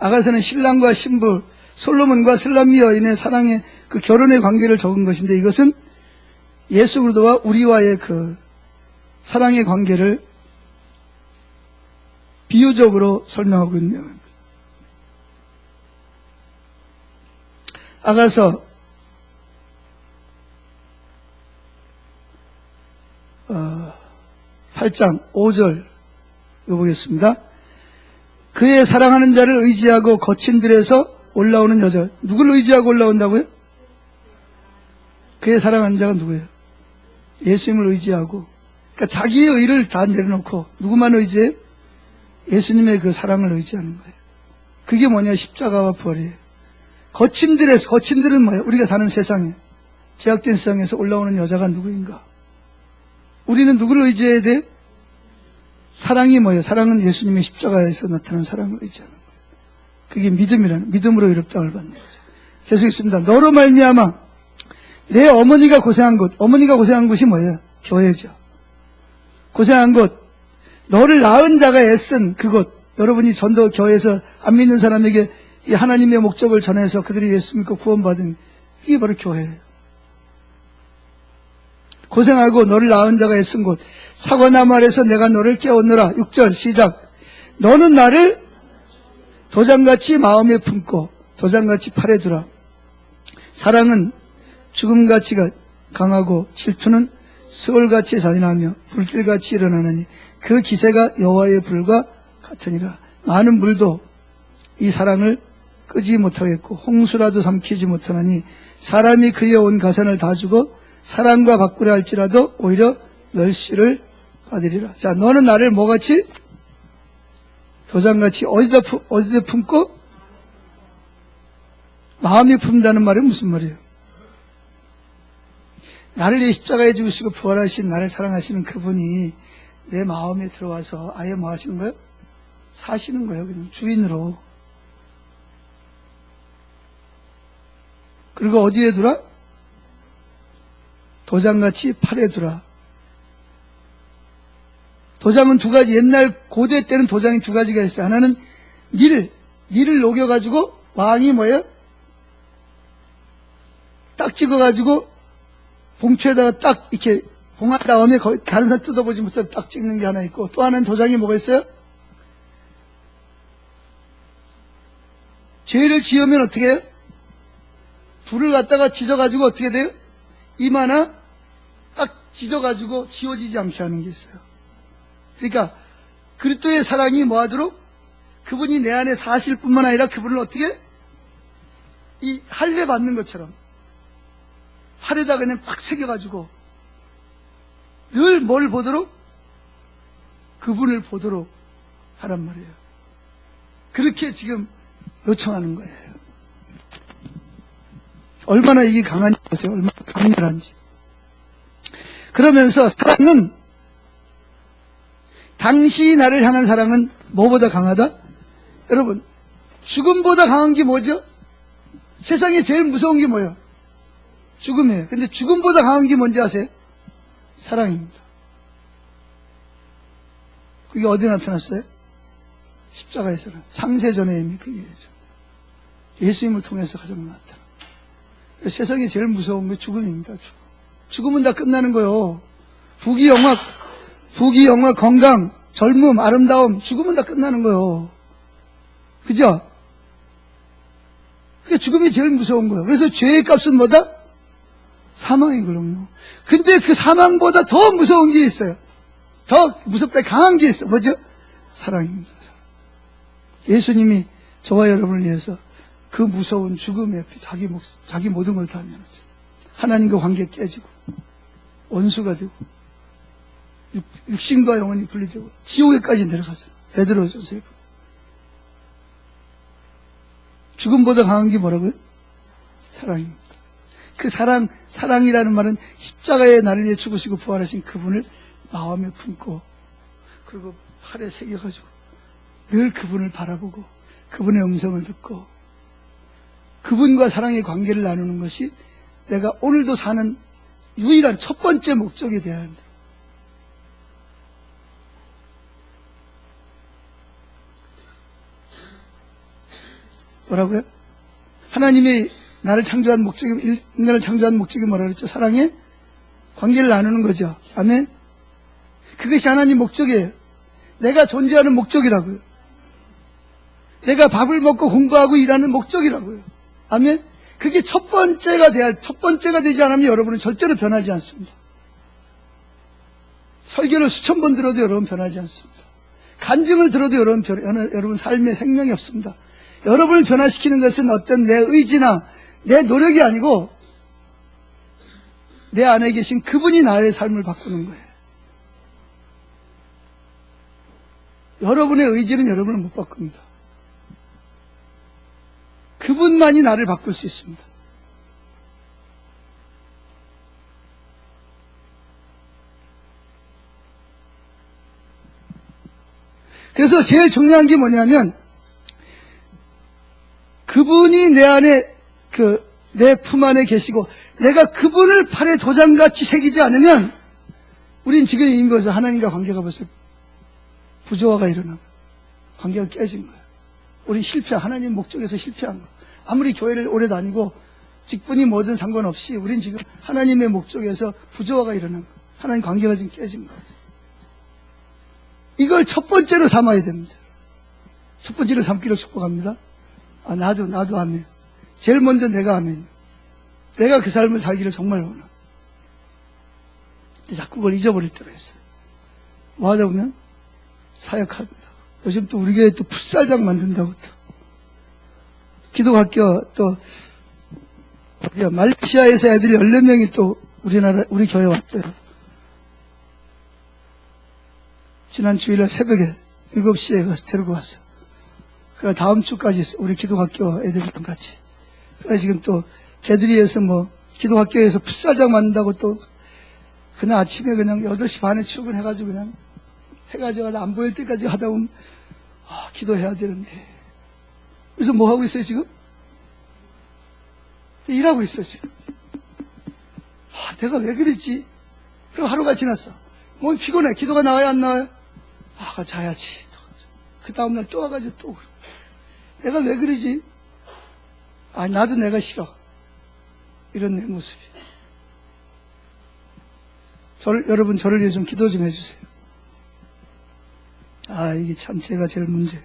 아가서는 신랑과 신부, 솔로몬과 슬람미 여인의 사랑의 그 결혼의 관계를 적은 것인데, 이것은 예수 그리스도와 우리와의 그 사랑의 관계를 비유적으로 설명하고 있네요. 아가서 8장 5절 읽어보겠습니다. 그의 사랑하는 자를 의지하고 거친 들에서 올라오는 여자. 누구를 의지하고 올라온다고요? 그의 사랑하는 자가 누구예요? 예수님을 의지하고. 그러니까 자기의 의를 다 내려놓고 누구만 의지해요? 예수님의 그 사랑을 의지하는 거예요. 그게 뭐냐? 십자가와 부활이에요. 거친 들에서, 거친 들은 뭐예요? 우리가 사는 세상에, 제약된 세상에서 올라오는 여자가 누구인가? 우리는 누구를 의지해야 돼요? 사랑이 뭐예요? 사랑은 예수님의 십자가에서 나타난 사랑을 의지하는 거예요. 그게 믿음이라는, 믿음으로 의롭다함을 받는 거죠. 계속 있습니다. 너로 말미암아 내 어머니가 고생한 곳, 어머니가 고생한 곳이 뭐예요? 교회죠. 고생한 곳, 너를 낳은 자가 애쓴 그곳. 여러분이 전도 교회에서 안 믿는 사람에게 이 하나님의 목적을 전해서 그들이 예수 믿고 구원받은, 이게 바로 교회예요. 고생하고 너를 낳은 자가 애쓴 곳, 사과나무 아래서 내가 너를 깨웠노라. 6절 시작. 너는 나를 도장같이 마음에 품고 도장같이 팔에 두라. 사랑은 죽음같이 강하고 질투는 스올같이 잔인하며 불길같이 일어나느니 그 기세가 여호와의 불과 같으니라. 많은 물도 이 사랑을 끄지 못하겠고 홍수라도 삼키지 못하나니 사람이 그리에 온 가산을 다 주고 사랑과 바꾸려 할지라도 오히려 멸시를 받으리라. 자, 너는 나를 뭐같이? 도장같이 어디다 품고? 마음이 품다는 말은 무슨 말이에요? 나를 이 십자가에 죽으시고 부활하신 나를 사랑하시는 그분이 내 마음에 들어와서 아예 뭐 하시는 거예요? 사시는 거예요. 그냥 주인으로. 그리고 어디에 두라? 도장같이 팔에 두라. 도장은 두 가지. 옛날 고대 때는 도장이 두 가지가 있어요. 하나는 밀을 녹여가지고 왕이 뭐예요? 딱 찍어가지고 봉투에다가 딱 이렇게 봉한 다음에 거의 다른 사람 뜯어보지 못해서 딱 찍는 게 하나 있고, 또 하나는 도장이 뭐가 있어요? 죄를 지으면 어떻게 해요? 불을 갖다가 지져가지고 어떻게 돼요? 이마나 딱 지져가지고 지워지지 않게 하는 게 있어요. 그러니까 그리스도의 사랑이 뭐하도록? 그분이 내 안에 사실 뿐만 아니라 그분을 어떻게? 이 할례 받는 것처럼 팔에다 그냥 팍 새겨가지고 늘 뭘 보도록? 그분을 보도록 하란 말이에요. 그렇게 지금 요청하는 거예요. 얼마나 이게 강한지 보세요. 얼마나 강렬한지. 그러면서 사랑은, 당신이 나를 향한 사랑은 뭐보다 강하다? 여러분, 죽음보다 강한 게 뭐죠? 세상에 제일 무서운 게 뭐예요? 죽음이에요. 근데 죽음보다 강한 게 뭔지 아세요? 사랑입니다. 그게 어디 나타났어요? 십자가에서는. 창세전에 이미 그게 예수님을 통해서 가장 나타나. 세상에 제일 무서운 게 죽음입니다. 죽음은 다 끝나는 거예요. 부귀영화, 건강, 젊음, 아름다움, 죽음은 다 끝나는 거예요. 그죠? 그게 죽음이 제일 무서운 거예요. 그래서 죄의 값은 뭐다? 사망이거든요. 근데 그 사망보다 더 무서운 게 있어요. 더 무섭다, 강한 게 있어요. 뭐죠? 사랑입니다. 예수님이 저와 여러분을 위해서 그 무서운 죽음의 앞에 자기 모든 걸 다 내놓죠. 하나님과 관계 깨지고 원수가 되고 육신과 영혼이 분리되고 지옥에까지 내려가잖아요. 베드로 조셉. 죽음보다 강한 게 뭐라고요? 사랑입니다. 그 사랑이라는 말은 십자가에 나를 위해 죽으시고 부활하신 그분을 마음에 품고 그리고 팔에 새겨가지고 늘 그분을 바라보고 그분의 음성을 듣고 그분과 사랑의 관계를 나누는 것이 내가 오늘도 사는 유일한 첫 번째 목적이 되어야 합니다. 뭐라고요? 하나님이 나를 창조한 목적이, 인간을 창조한 목적이 뭐라 그랬죠? 사랑의 관계를 나누는 거죠. 아멘? 그것이 하나님 목적이에요. 내가 존재하는 목적이라고요. 내가 밥을 먹고 공부하고 일하는 목적이라고요. 아멘? 그게 첫 번째가 되지 않으면 여러분은 절대로 변하지 않습니다. 설교를 수천 번 들어도 여러분 변하지 않습니다. 간증을 들어도 여러분 삶에 생명이 없습니다. 여러분을 변화시키는 것은 어떤 내 의지나 내 노력이 아니고 내 안에 계신 그분이 나의 삶을 바꾸는 거예요. 여러분의 의지는 여러분을 못 바꿉니다. 그분만이 나를 바꿀 수 있습니다. 그래서 제일 중요한 게 뭐냐면 그분이 내 안에 내 품 안에 계시고 내가 그분을 팔에 도장같이 새기지 않으면 우린 지금 이미 벌써 하나님과 관계가 벌써 부조화가 일어나고 관계가 깨진 거예요. 우린 하나님 목적에서 실패한 거예요. 아무리 교회를 오래 다니고 직분이 뭐든 상관없이 우린 지금 하나님의 목적에서 부조화가 일어난 거예요. 하나님 관계가 지금 깨진 거예요. 이걸 첫 번째로 삼아야 됩니다. 첫 번째로 삼기를 축복합니다. 나도 아멘. 제일 먼저 내가 아멘. 내가 그 삶을 살기를 정말 원합니다. 근데 자꾸 그걸 잊어버릴 때가 있어요. 뭐 하다 보면 사역한다고. 요즘 또 우리 교회 또 풋살장 만든다고 또. 기독학교 또 말레이시아에서 애들이 14명이 또 우리 교회 왔대요. 지난 주일날 새벽에 7시에 가서 데리고 왔어요. 그래 다음 주까지 우리 기독학교 애들이랑 같이. 그래 지금 또 개들이에서 기독학교에서 풋살장 만든다고 또 그날 아침에 그냥 8시 반에 출근해가지고 그냥 해가 져가지고 안 보일 때까지 하다 보면 기도해야 되는데. 그래서 뭐 하고 있어요 지금? 일하고 있어요 지금. 내가 왜 그랬지? 그리고 하루가 지났어. 몸이 피곤해. 기도가 나와요 안 나와요? 자야지. 그 다음날 또 와가지고 또 내가 왜 그러지? 나도 내가 싫어. 이런 내 모습이. 여러분 저를 위해 좀 기도 좀 해주세요. 이게 참 제가 제일 문제.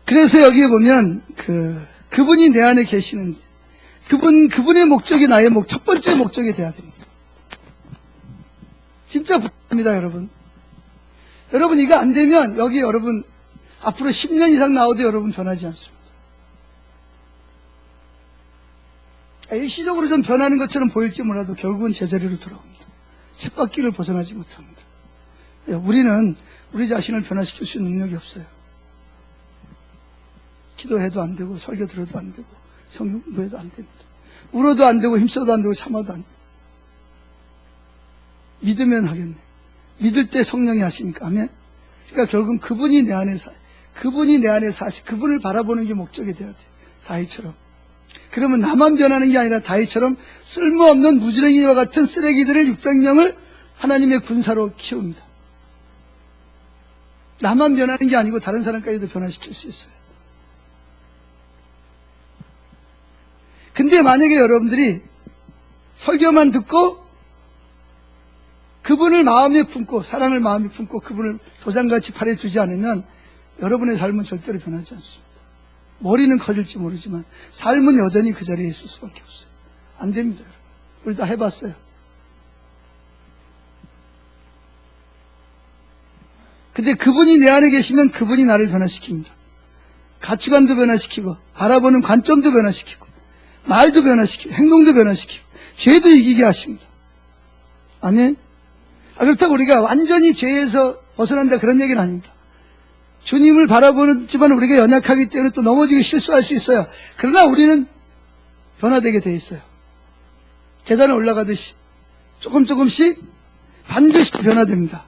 그래서 여기에 보면 그분이 내 안에 계시는 그분의 목적이 나의 첫 번째 목적이 돼야 됩니다. 진짜 부탁합니다, 여러분. 여러분 이거 안 되면 여기 여러분 앞으로 10년 이상 나오도 여러분 변하지 않습니다. 일시적으로 좀 변하는 것처럼 보일지 몰라도 결국은 제자리로 돌아옵니다. 쳇바퀴를 벗어나지 못합니다. 우리는 우리 자신을 변화시킬 수 있는 능력이 없어요. 기도해도 안 되고 설교 들어도 안 되고 성경 공부해도 안 됩니다. 울어도 안 되고 힘써도 안 되고 참아도 안 됩니다. 믿으면 하겠네. 믿을 때 성령이 하시니까 하면 그러니까 결국은 그분이 내 안에 사시 그분을 바라보는 게 목적이 되어야 돼요. 다윗처럼. 그러면 나만 변하는 게 아니라 다윗처럼 쓸모없는 무지랭이와 같은 쓰레기들을 600명을 하나님의 군사로 키웁니다. 나만 변하는 게 아니고 다른 사람까지도 변화시킬 수 있어요. 근데 만약에 여러분들이 설교만 듣고 그분을 마음에 품고 사랑을 마음에 품고 그분을 도장같이 팔에 두지 않으면 여러분의 삶은 절대로 변하지 않습니다. 머리는 커질지 모르지만 삶은 여전히 그 자리에 있을 수밖에 없어요. 안 됩니다. 여러분. 우리 다 해봤어요. 근데 그분이 내 안에 계시면 그분이 나를 변화시킵니다. 가치관도 변화시키고 바라보는 관점도 변화시키고 말도 변화시키고 행동도 변화시키고 죄도 이기게 하십니다. 아멘. 그렇다고 우리가 완전히 죄에서 벗어난다 그런 얘기는 아닙니다. 주님을 바라보지만 우리가 연약하기 때문에 또 넘어지고 실수할 수 있어요. 그러나 우리는 변화되게 돼 있어요. 계단을 올라가듯이 조금씩 반드시 변화됩니다.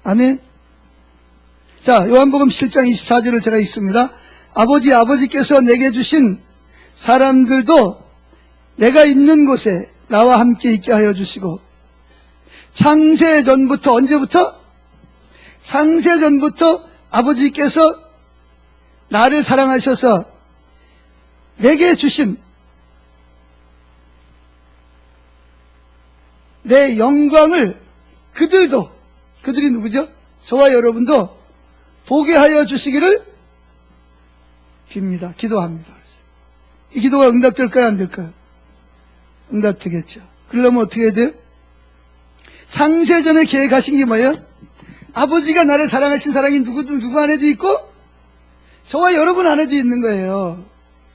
아멘. 자, 요한복음 7장 24절을 제가 읽습니다. 아버지께서 내게 주신 사람들도 내가 있는 곳에 나와 함께 있게 하여 주시고 창세전부터, 언제부터? 창세전부터 아버지께서 나를 사랑하셔서 내게 주신 내 영광을 그들이 누구죠? 저와 여러분도 보게 하여 주시기를 빕니다. 기도합니다. 이 기도가 응답될까요? 안 될까요? 응답되겠죠. 그러려면 어떻게 해야 돼요? 창세전에 계획하신 게 뭐예요? 아버지가 나를 사랑하신 사랑이 누구 안에도 있고 저와 여러분 안에도 있는 거예요.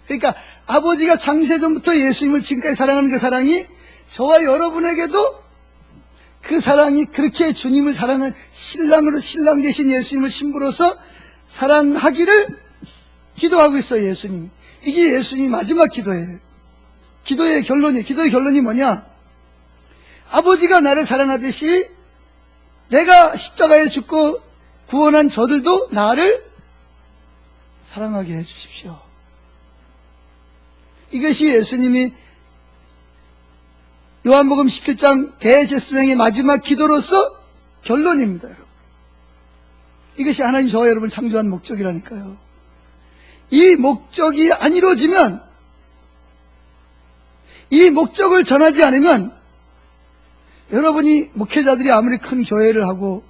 그러니까 아버지가 창세전부터 예수님을 지금까지 사랑하는 그 사랑이 저와 여러분에게도 그 사랑이 그렇게 주님을 사랑한 신랑 되신 예수님을 신부로서 사랑하기를 기도하고 있어요. 예수님. 이게 예수님 마지막 기도예요. 기도의 결론이 뭐냐? 아버지가 나를 사랑하듯이 내가 십자가에 죽고 구원한 저들도 나를 사랑하게 해주십시오. 이것이 예수님이 요한복음 17장 대제사장의 마지막 기도로서 결론입니다. 여러분. 이것이 하나님 저와 여러분을 창조한 목적이라니까요. 이 목적이 안 이루어지면, 이 목적을 전하지 않으면 여러분이 목회자들이 아무리 큰 교회를 하고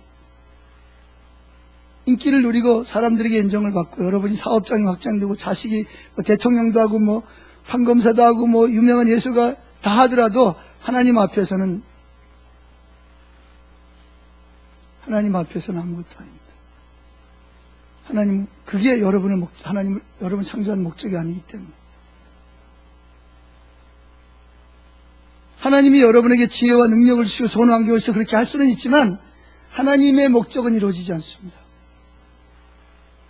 인기를 누리고 사람들에게 인정을 받고 여러분이 사업장이 확장되고 자식이 대통령도 하고 판검사도 하고 유명한 예술가 다 하더라도 하나님 앞에서는 아무것도 아닙니다. 하나님은 그게 여러분 창조한 목적이 아니기 때문에. 하나님이 여러분에게 지혜와 능력을 주시고 좋은 환경을 주셔서 그렇게 할 수는 있지만 하나님의 목적은 이루어지지 않습니다.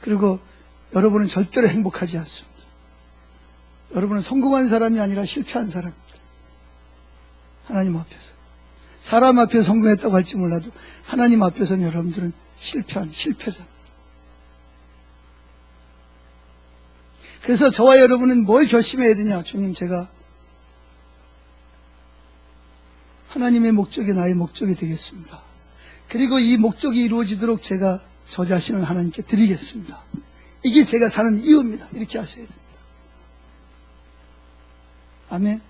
그리고 여러분은 절대로 행복하지 않습니다. 여러분은 성공한 사람이 아니라 실패한 사람입니다. 하나님 앞에서. 사람 앞에서 성공했다고 할지 몰라도 하나님 앞에서는 여러분들은 실패자입니다. 그래서 저와 여러분은 뭘 결심해야 되냐? 주님, 제가 하나님의 목적이 나의 목적이 되겠습니다. 그리고 이 목적이 이루어지도록 제가 저 자신을 하나님께 드리겠습니다. 이게 제가 사는 이유입니다. 이렇게 하셔야 됩니다. 아멘.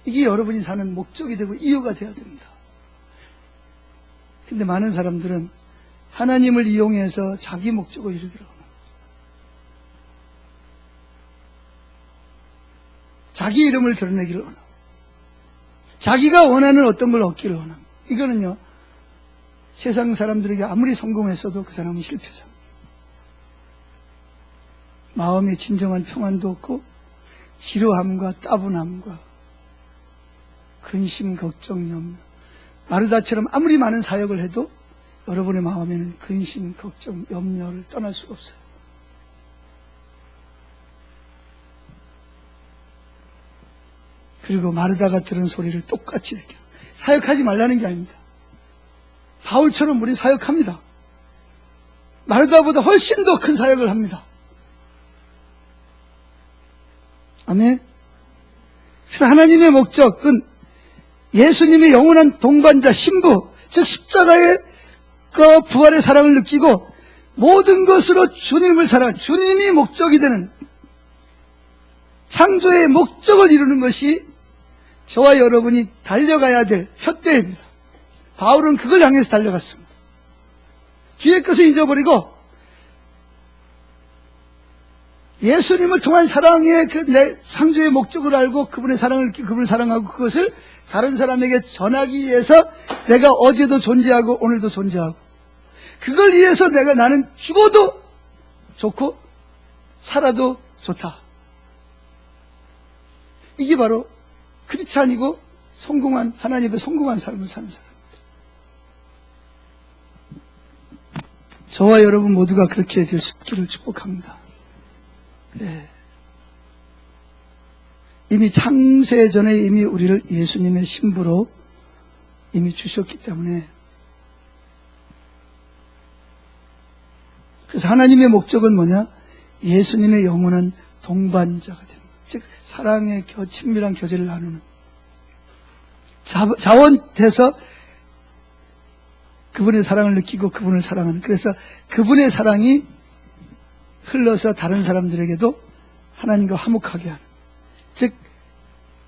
이게 여러분이 사는 목적이 되고 이유가 되어야 됩니다. 근데 많은 사람들은 하나님을 이용해서 자기 목적을 이루기를 원합니다. 자기 이름을 드러내기를 원합니다. 자기가 원하는 어떤 걸 얻기를 원합니다. 이거는요, 세상 사람들에게 아무리 성공했어도 그 사람은 실패자입니다. 마음에 진정한 평안도 없고 지루함과 따분함과 근심, 걱정, 염려. 마르다처럼 아무리 많은 사역을 해도 여러분의 마음에는 근심, 걱정, 염려를 떠날 수가 없어요. 그리고 마르다가 들은 소리를 똑같이 느껴요. 사역하지 말라는 게 아닙니다. 바울처럼 우리 사역합니다. 마르다보다 훨씬 더 큰 사역을 합니다. 아멘. 그래서 하나님의 목적은 예수님의 영원한 동반자, 신부, 즉 십자가의 그 부활의 사랑을 느끼고 모든 것으로 주님을 사랑하는, 주님이 목적이 되는 창조의 목적을 이루는 것이 저와 여러분이 달려가야 될 푯대입니다. 바울은 그걸 향해서 달려갔습니다. 뒤의 것을 잊어버리고 예수님을 통한 사랑의 내 창조의 목적을 알고 그분의 사랑을 느끼고 그분을 사랑하고 그것을 다른 사람에게 전하기 위해서 내가 어제도 존재하고 오늘도 존재하고 그걸 위해서 나는 죽어도 좋고 살아도 좋다. 이게 바로 크리스찬이고 성공한 하나님의 성공한 삶을 사는 사람입니다. 저와 여러분 모두가 그렇게 될 수 있기를 축복합니다. 네. 이미 창세 전에 이미 우리를 예수님의 신부로 이미 주셨기 때문에 그래서 하나님의 목적은 뭐냐? 예수님의 영원한 동반자가 되는 것. 즉 사랑의 친밀한 교제를 나누는 자원돼서 그분의 사랑을 느끼고 그분을 사랑하는 그래서 그분의 사랑이 흘러서 다른 사람들에게도 하나님과 화목하게 하는 즉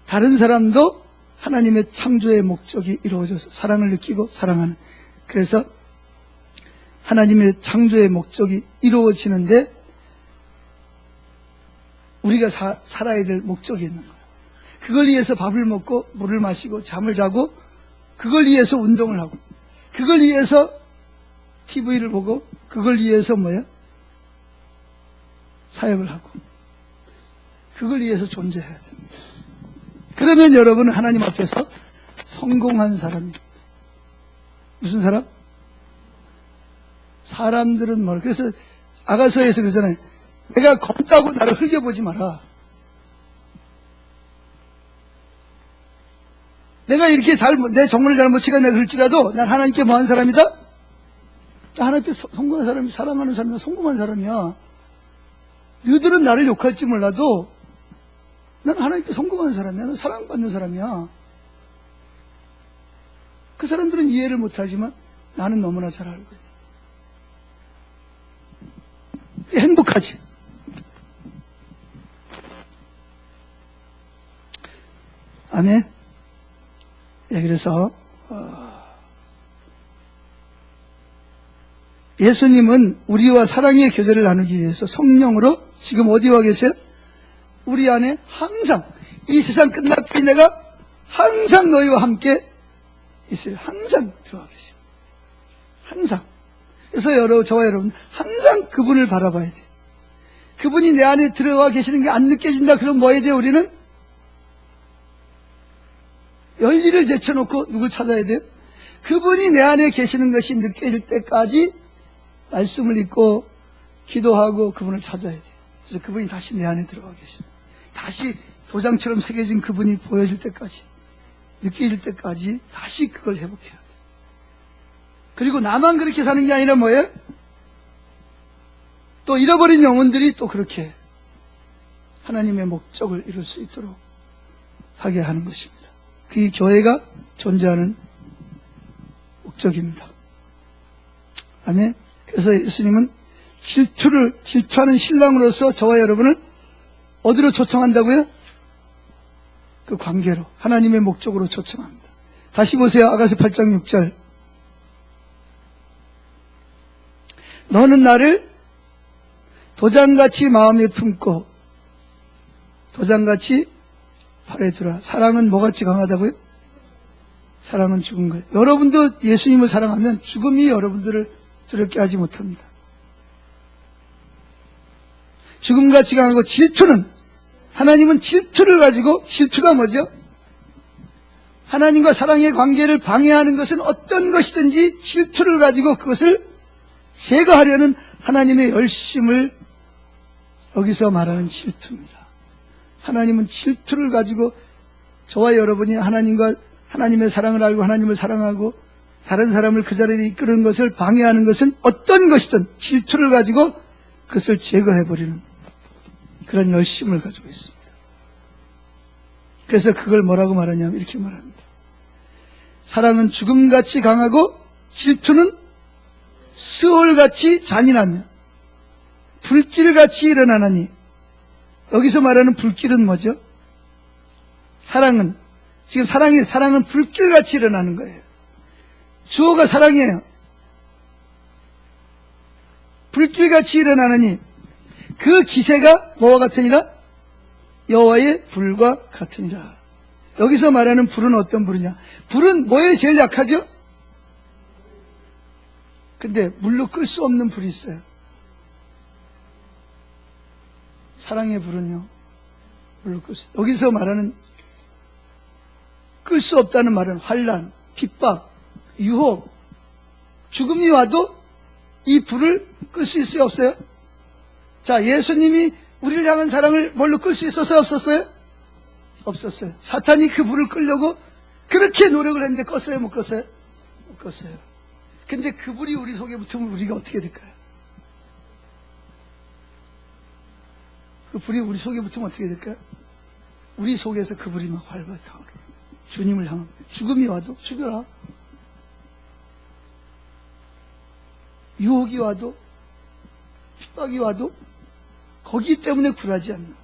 다른 사람도 하나님의 창조의 목적이 이루어져서 사랑을 느끼고 사랑하는 그래서 하나님의 창조의 목적이 이루어지는데 우리가 살아야 될 목적이 있는 거예요. 그걸 위해서 밥을 먹고 물을 마시고 잠을 자고 그걸 위해서 운동을 하고 그걸 위해서 TV를 보고 그걸 위해서 사역을 하고 그걸 위해서 존재해야 됩니다. 그러면 여러분은 하나님 앞에서 성공한 사람입니다. 무슨 사람? 사람들은 뭐라 그래서 아가서에서 그러잖아요. 내가 검다고 나를 흘겨보지 마라. 내가 이렇게 내 정문을 잘못 치가 내가 그럴지라도 난 하나님께 뭐한 사람이다? 나 하나님께 성공한 사람이 사랑하는 사람이야. 성공한 사람이야. 너희들은 나를 욕할지 몰라도 난 하나님께 성공한 사람이야. 난 사랑받는 사람이야. 그 사람들은 이해를 못하지만 나는 너무나 잘 알고 있는 행복하지. 아멘. 예, 그래서 예수님은 우리와 사랑의 교제를 나누기 위해서 성령으로 지금 어디 와 계세요? 우리 안에 항상 이 세상 끝났기 내가 항상 너희와 함께 있어요. 항상 들어와 계십니다. 항상. 그래서 저와 여러분 항상 그분을 바라봐야 돼요. 그분이 내 안에 들어와 계시는 게 안 느껴진다. 그럼 뭐 해야 돼요? 우리는 열리를 제쳐놓고 누굴 찾아야 돼요? 그분이 내 안에 계시는 것이 느껴질 때까지 말씀을 읽고 기도하고 그분을 찾아야 돼요. 그래서 그분이 다시 내 안에 들어가 계십니다. 다시 도장처럼 새겨진 그분이 보여질 때까지 느껴질 때까지 다시 그걸 회복해야 돼요. 그리고 나만 그렇게 사는 게 아니라 뭐예요? 또 잃어버린 영혼들이 또 그렇게 하나님의 목적을 이룰 수 있도록 하게 하는 것입니다. 그게 교회가 존재하는 목적입니다. 아멘. 그래서 예수님은 질투하는 신랑으로서 저와 여러분을 어디로 초청한다고요? 그 관계로 하나님의 목적으로 초청합니다. 다시 보세요. 아가서 8장 6절. 너는 나를 도장같이 마음에 품고 도장같이 발에 두라. 사랑은 뭐같이 강하다고요? 사랑은 죽은 거예요. 여러분도 예수님을 사랑하면 죽음이 여러분들을 두렵게 하지 못합니다. 죽음같이 강하고 질투는 하나님은 질투를 가지고 질투가 뭐죠? 하나님과 사랑의 관계를 방해하는 것은 어떤 것이든지 질투를 가지고 그것을 제거하려는 하나님의 열심을 여기서 말하는 질투입니다. 하나님은 질투를 가지고 저와 여러분이 하나님과 하나님의 사랑을 알고 하나님을 사랑하고 다른 사람을 그 자리에 이끄는 것을 방해하는 것은 어떤 것이든 질투를 가지고 그것을 제거해버리는 그런 열심을 가지고 있습니다. 그래서 그걸 뭐라고 말하냐면 이렇게 말합니다. 사랑은 죽음같이 강하고 질투는 스올같이 잔인하며 불길같이 일어나나니 여기서 말하는 불길은 뭐죠? 사랑은 지금 사랑은 불길같이 일어나는 거예요. 주어가 사랑이에요. 불길같이 일어나느니 그 기세가 뭐와 같으니라? 여호와의 불과 같으니라. 여기서 말하는 불은 어떤 불이냐? 불은 뭐에 제일 약하죠? 근데 물로 끌 수 없는 불이 있어요. 사랑의 불은요, 물로 끌 수, 여기서 말하는 끌 수 없다는 말은 환난, 핍박, 유혹, 죽음이 와도 이 불을 끌 수 있어요, 없어요? 자, 예수님이 우리를 향한 사랑을 뭘로 끌 수 있었어요, 없었어요? 없었어요. 사탄이 그 불을 끌려고 그렇게 노력을 했는데 껐어요, 못 껐어요? 못 껐어요. 근데 그 불이 우리 속에 붙으면 우리가 어떻게 될까요? 그 불이 우리 속에 붙으면 어떻게 될까요? 우리 속에서 그 불이 막 활발 타오르. 주님을 향한 죽음이 와도 죽여라. 유혹이 와도 핍박이 와도 거기 때문에 굴하지 않는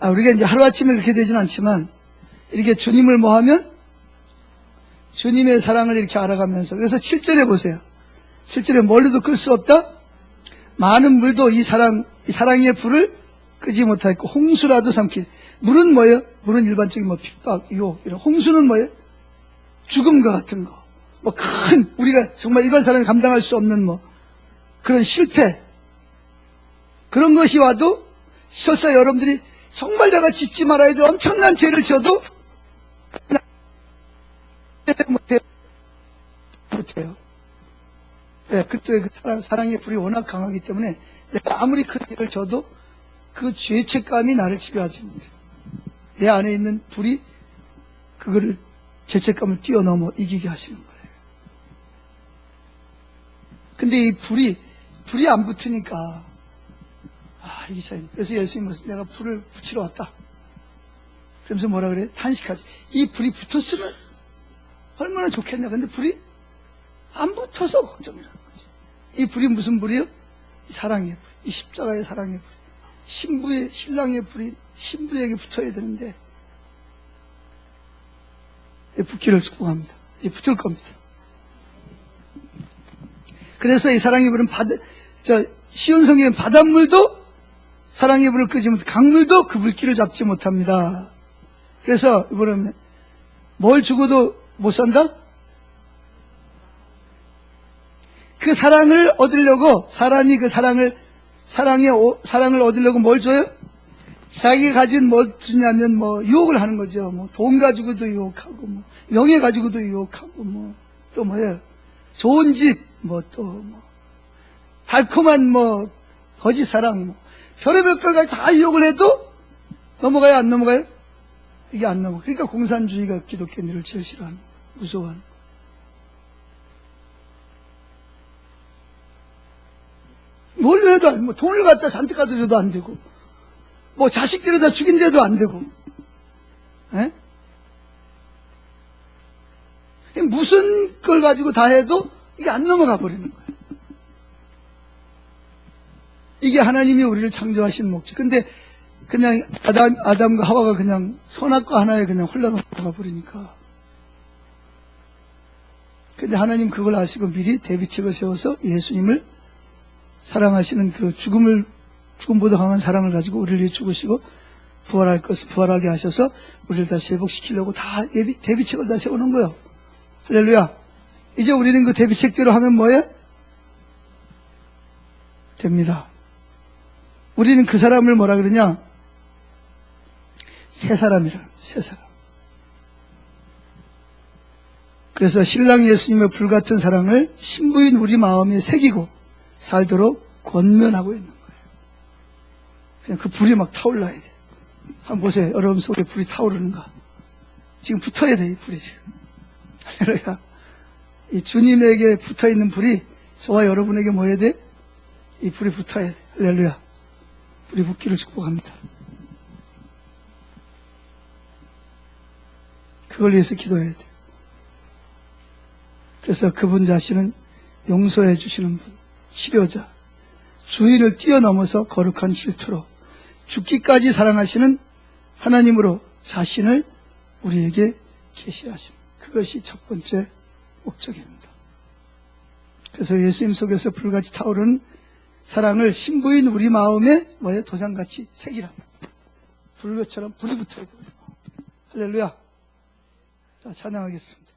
거예요. 우리가 이제 하루아침에 그렇게 되지는 않지만 이렇게 주님을 뭐 하면 주님의 사랑을 이렇게 알아가면서, 그래서 7절에 보세요. 7절에 멀리도 끌 수 없다. 많은 물도 이 사랑의 불을 끄지 못하였고 홍수라도 삼키. 물은 뭐예요? 물은 일반적인 뭐 핍박, 유혹 이런. 홍수는 뭐예요? 죽음과 같은 거. 뭐 큰 우리가 정말 일반 사람이 감당할 수 없는 뭐 그런 실패, 그런 것이 와도 설사 여러분들이 정말 내가 짓지 말아야 될 엄청난 죄를 지어도 못해요. 네, 그때 그 사랑의 불이 워낙 강하기 때문에 내가 아무리 큰 일을 져도 그 죄책감이 나를 지배하지 못해요. 내 안에 있는 불이 그거를, 죄책감을 뛰어넘어 이기게 하시는 거예요. 근데 이 불이 안 붙으니까, 이게 참, 그래서 예수님은 내가 불을 붙이러 왔다. 그러면서 뭐라 그래요? 탄식하지. 이 불이 붙었으면 얼마나 좋겠냐. 근데 불이 안 붙어서 걱정이라는 거죠. 이 불이 무슨 불이요? 이 사랑의 불. 이 십자가의 사랑의 불. 신랑의 불이 신부에게 붙어야 되는데, 붙기를 축복합니다. 붙을 겁니다. 그래서 이 사랑의 불은 시온성경의 바닷물도 사랑의 불을 끄지 못해, 강물도 그 불길을 잡지 못합니다. 그래서 이번에 뭘 주고도 못 산다? 그 사랑을 얻으려고, 사람이 그 사랑을 얻으려고 뭘 줘요? 자기가 가진 뭐 주냐면 유혹을 하는 거죠. 돈 가지고도 유혹하고, 명예 가지고도 유혹하고, 또 뭐예요? 좋은 집, 달콤한 거짓 사랑, 별의별 걸까지 다 유혹을 해도 넘어가요, 안 넘어가요? 이게 안 넘어가. 그러니까 공산주의가 기독교인들을 제일 싫어하는 거예요. 무서워하는 거예요. 뭘 해도 안, 돈을 갖다 잔뜩 갖다 줘도 안 되고, 자식들을 다 죽인데도 안 되고, 에? 무슨 걸 가지고 다 해도 이게 안 넘어가 버리는 거예요. 이게 하나님이 우리를 창조하신 목적. 근데 그냥 아담과 하와가 그냥 선악과 하나에 그냥 홀라넘어가 버리니까. 근데 하나님 그걸 아시고 미리 대비책을 세워서 예수님을 사랑하시는 그 죽음보다 강한 사랑을 가지고 우리를 위해 죽으시고 부활하게 하셔서 우리를 다시 회복시키려고 다 대비책을 다 세우는 거예요. 할렐루야. 이제 우리는 그 대비책대로 하면 뭐예요? 됩니다. 우리는 그 사람을 뭐라 그러냐? 새 사람이라, 새 사람. 그래서 신랑 예수님의 불같은 사랑을 신부인 우리 마음에 새기고 살도록 권면하고 있는 거예요. 그냥 그 불이 막 타올라야 돼. 한번 보세요. 여러분 속에 불이 타오르는가? 지금 붙어야 돼, 이 불이 지금. 할렐루야. 이 주님에게 붙어 있는 불이 저와 여러분에게 뭐 해야 돼? 이 불이 붙어야 돼. 할렐루야. 불이 붙기를 축복합니다. 그걸 위해서 기도해야 돼. 그래서 그분 자신은 용서해 주시는 분, 치료자, 주인을 뛰어넘어서 거룩한 질투로 죽기까지 사랑하시는 하나님으로 자신을 우리에게 계시하시는, 그것이 첫 번째 목적입니다. 그래서 예수님 속에서 불같이 타오르는 사랑을 신부인 우리 마음에 뭐예요? 도장같이 새기라. 불것처럼 불이 붙어야 돼요. 할렐루야. 자, 찬양하겠습니다.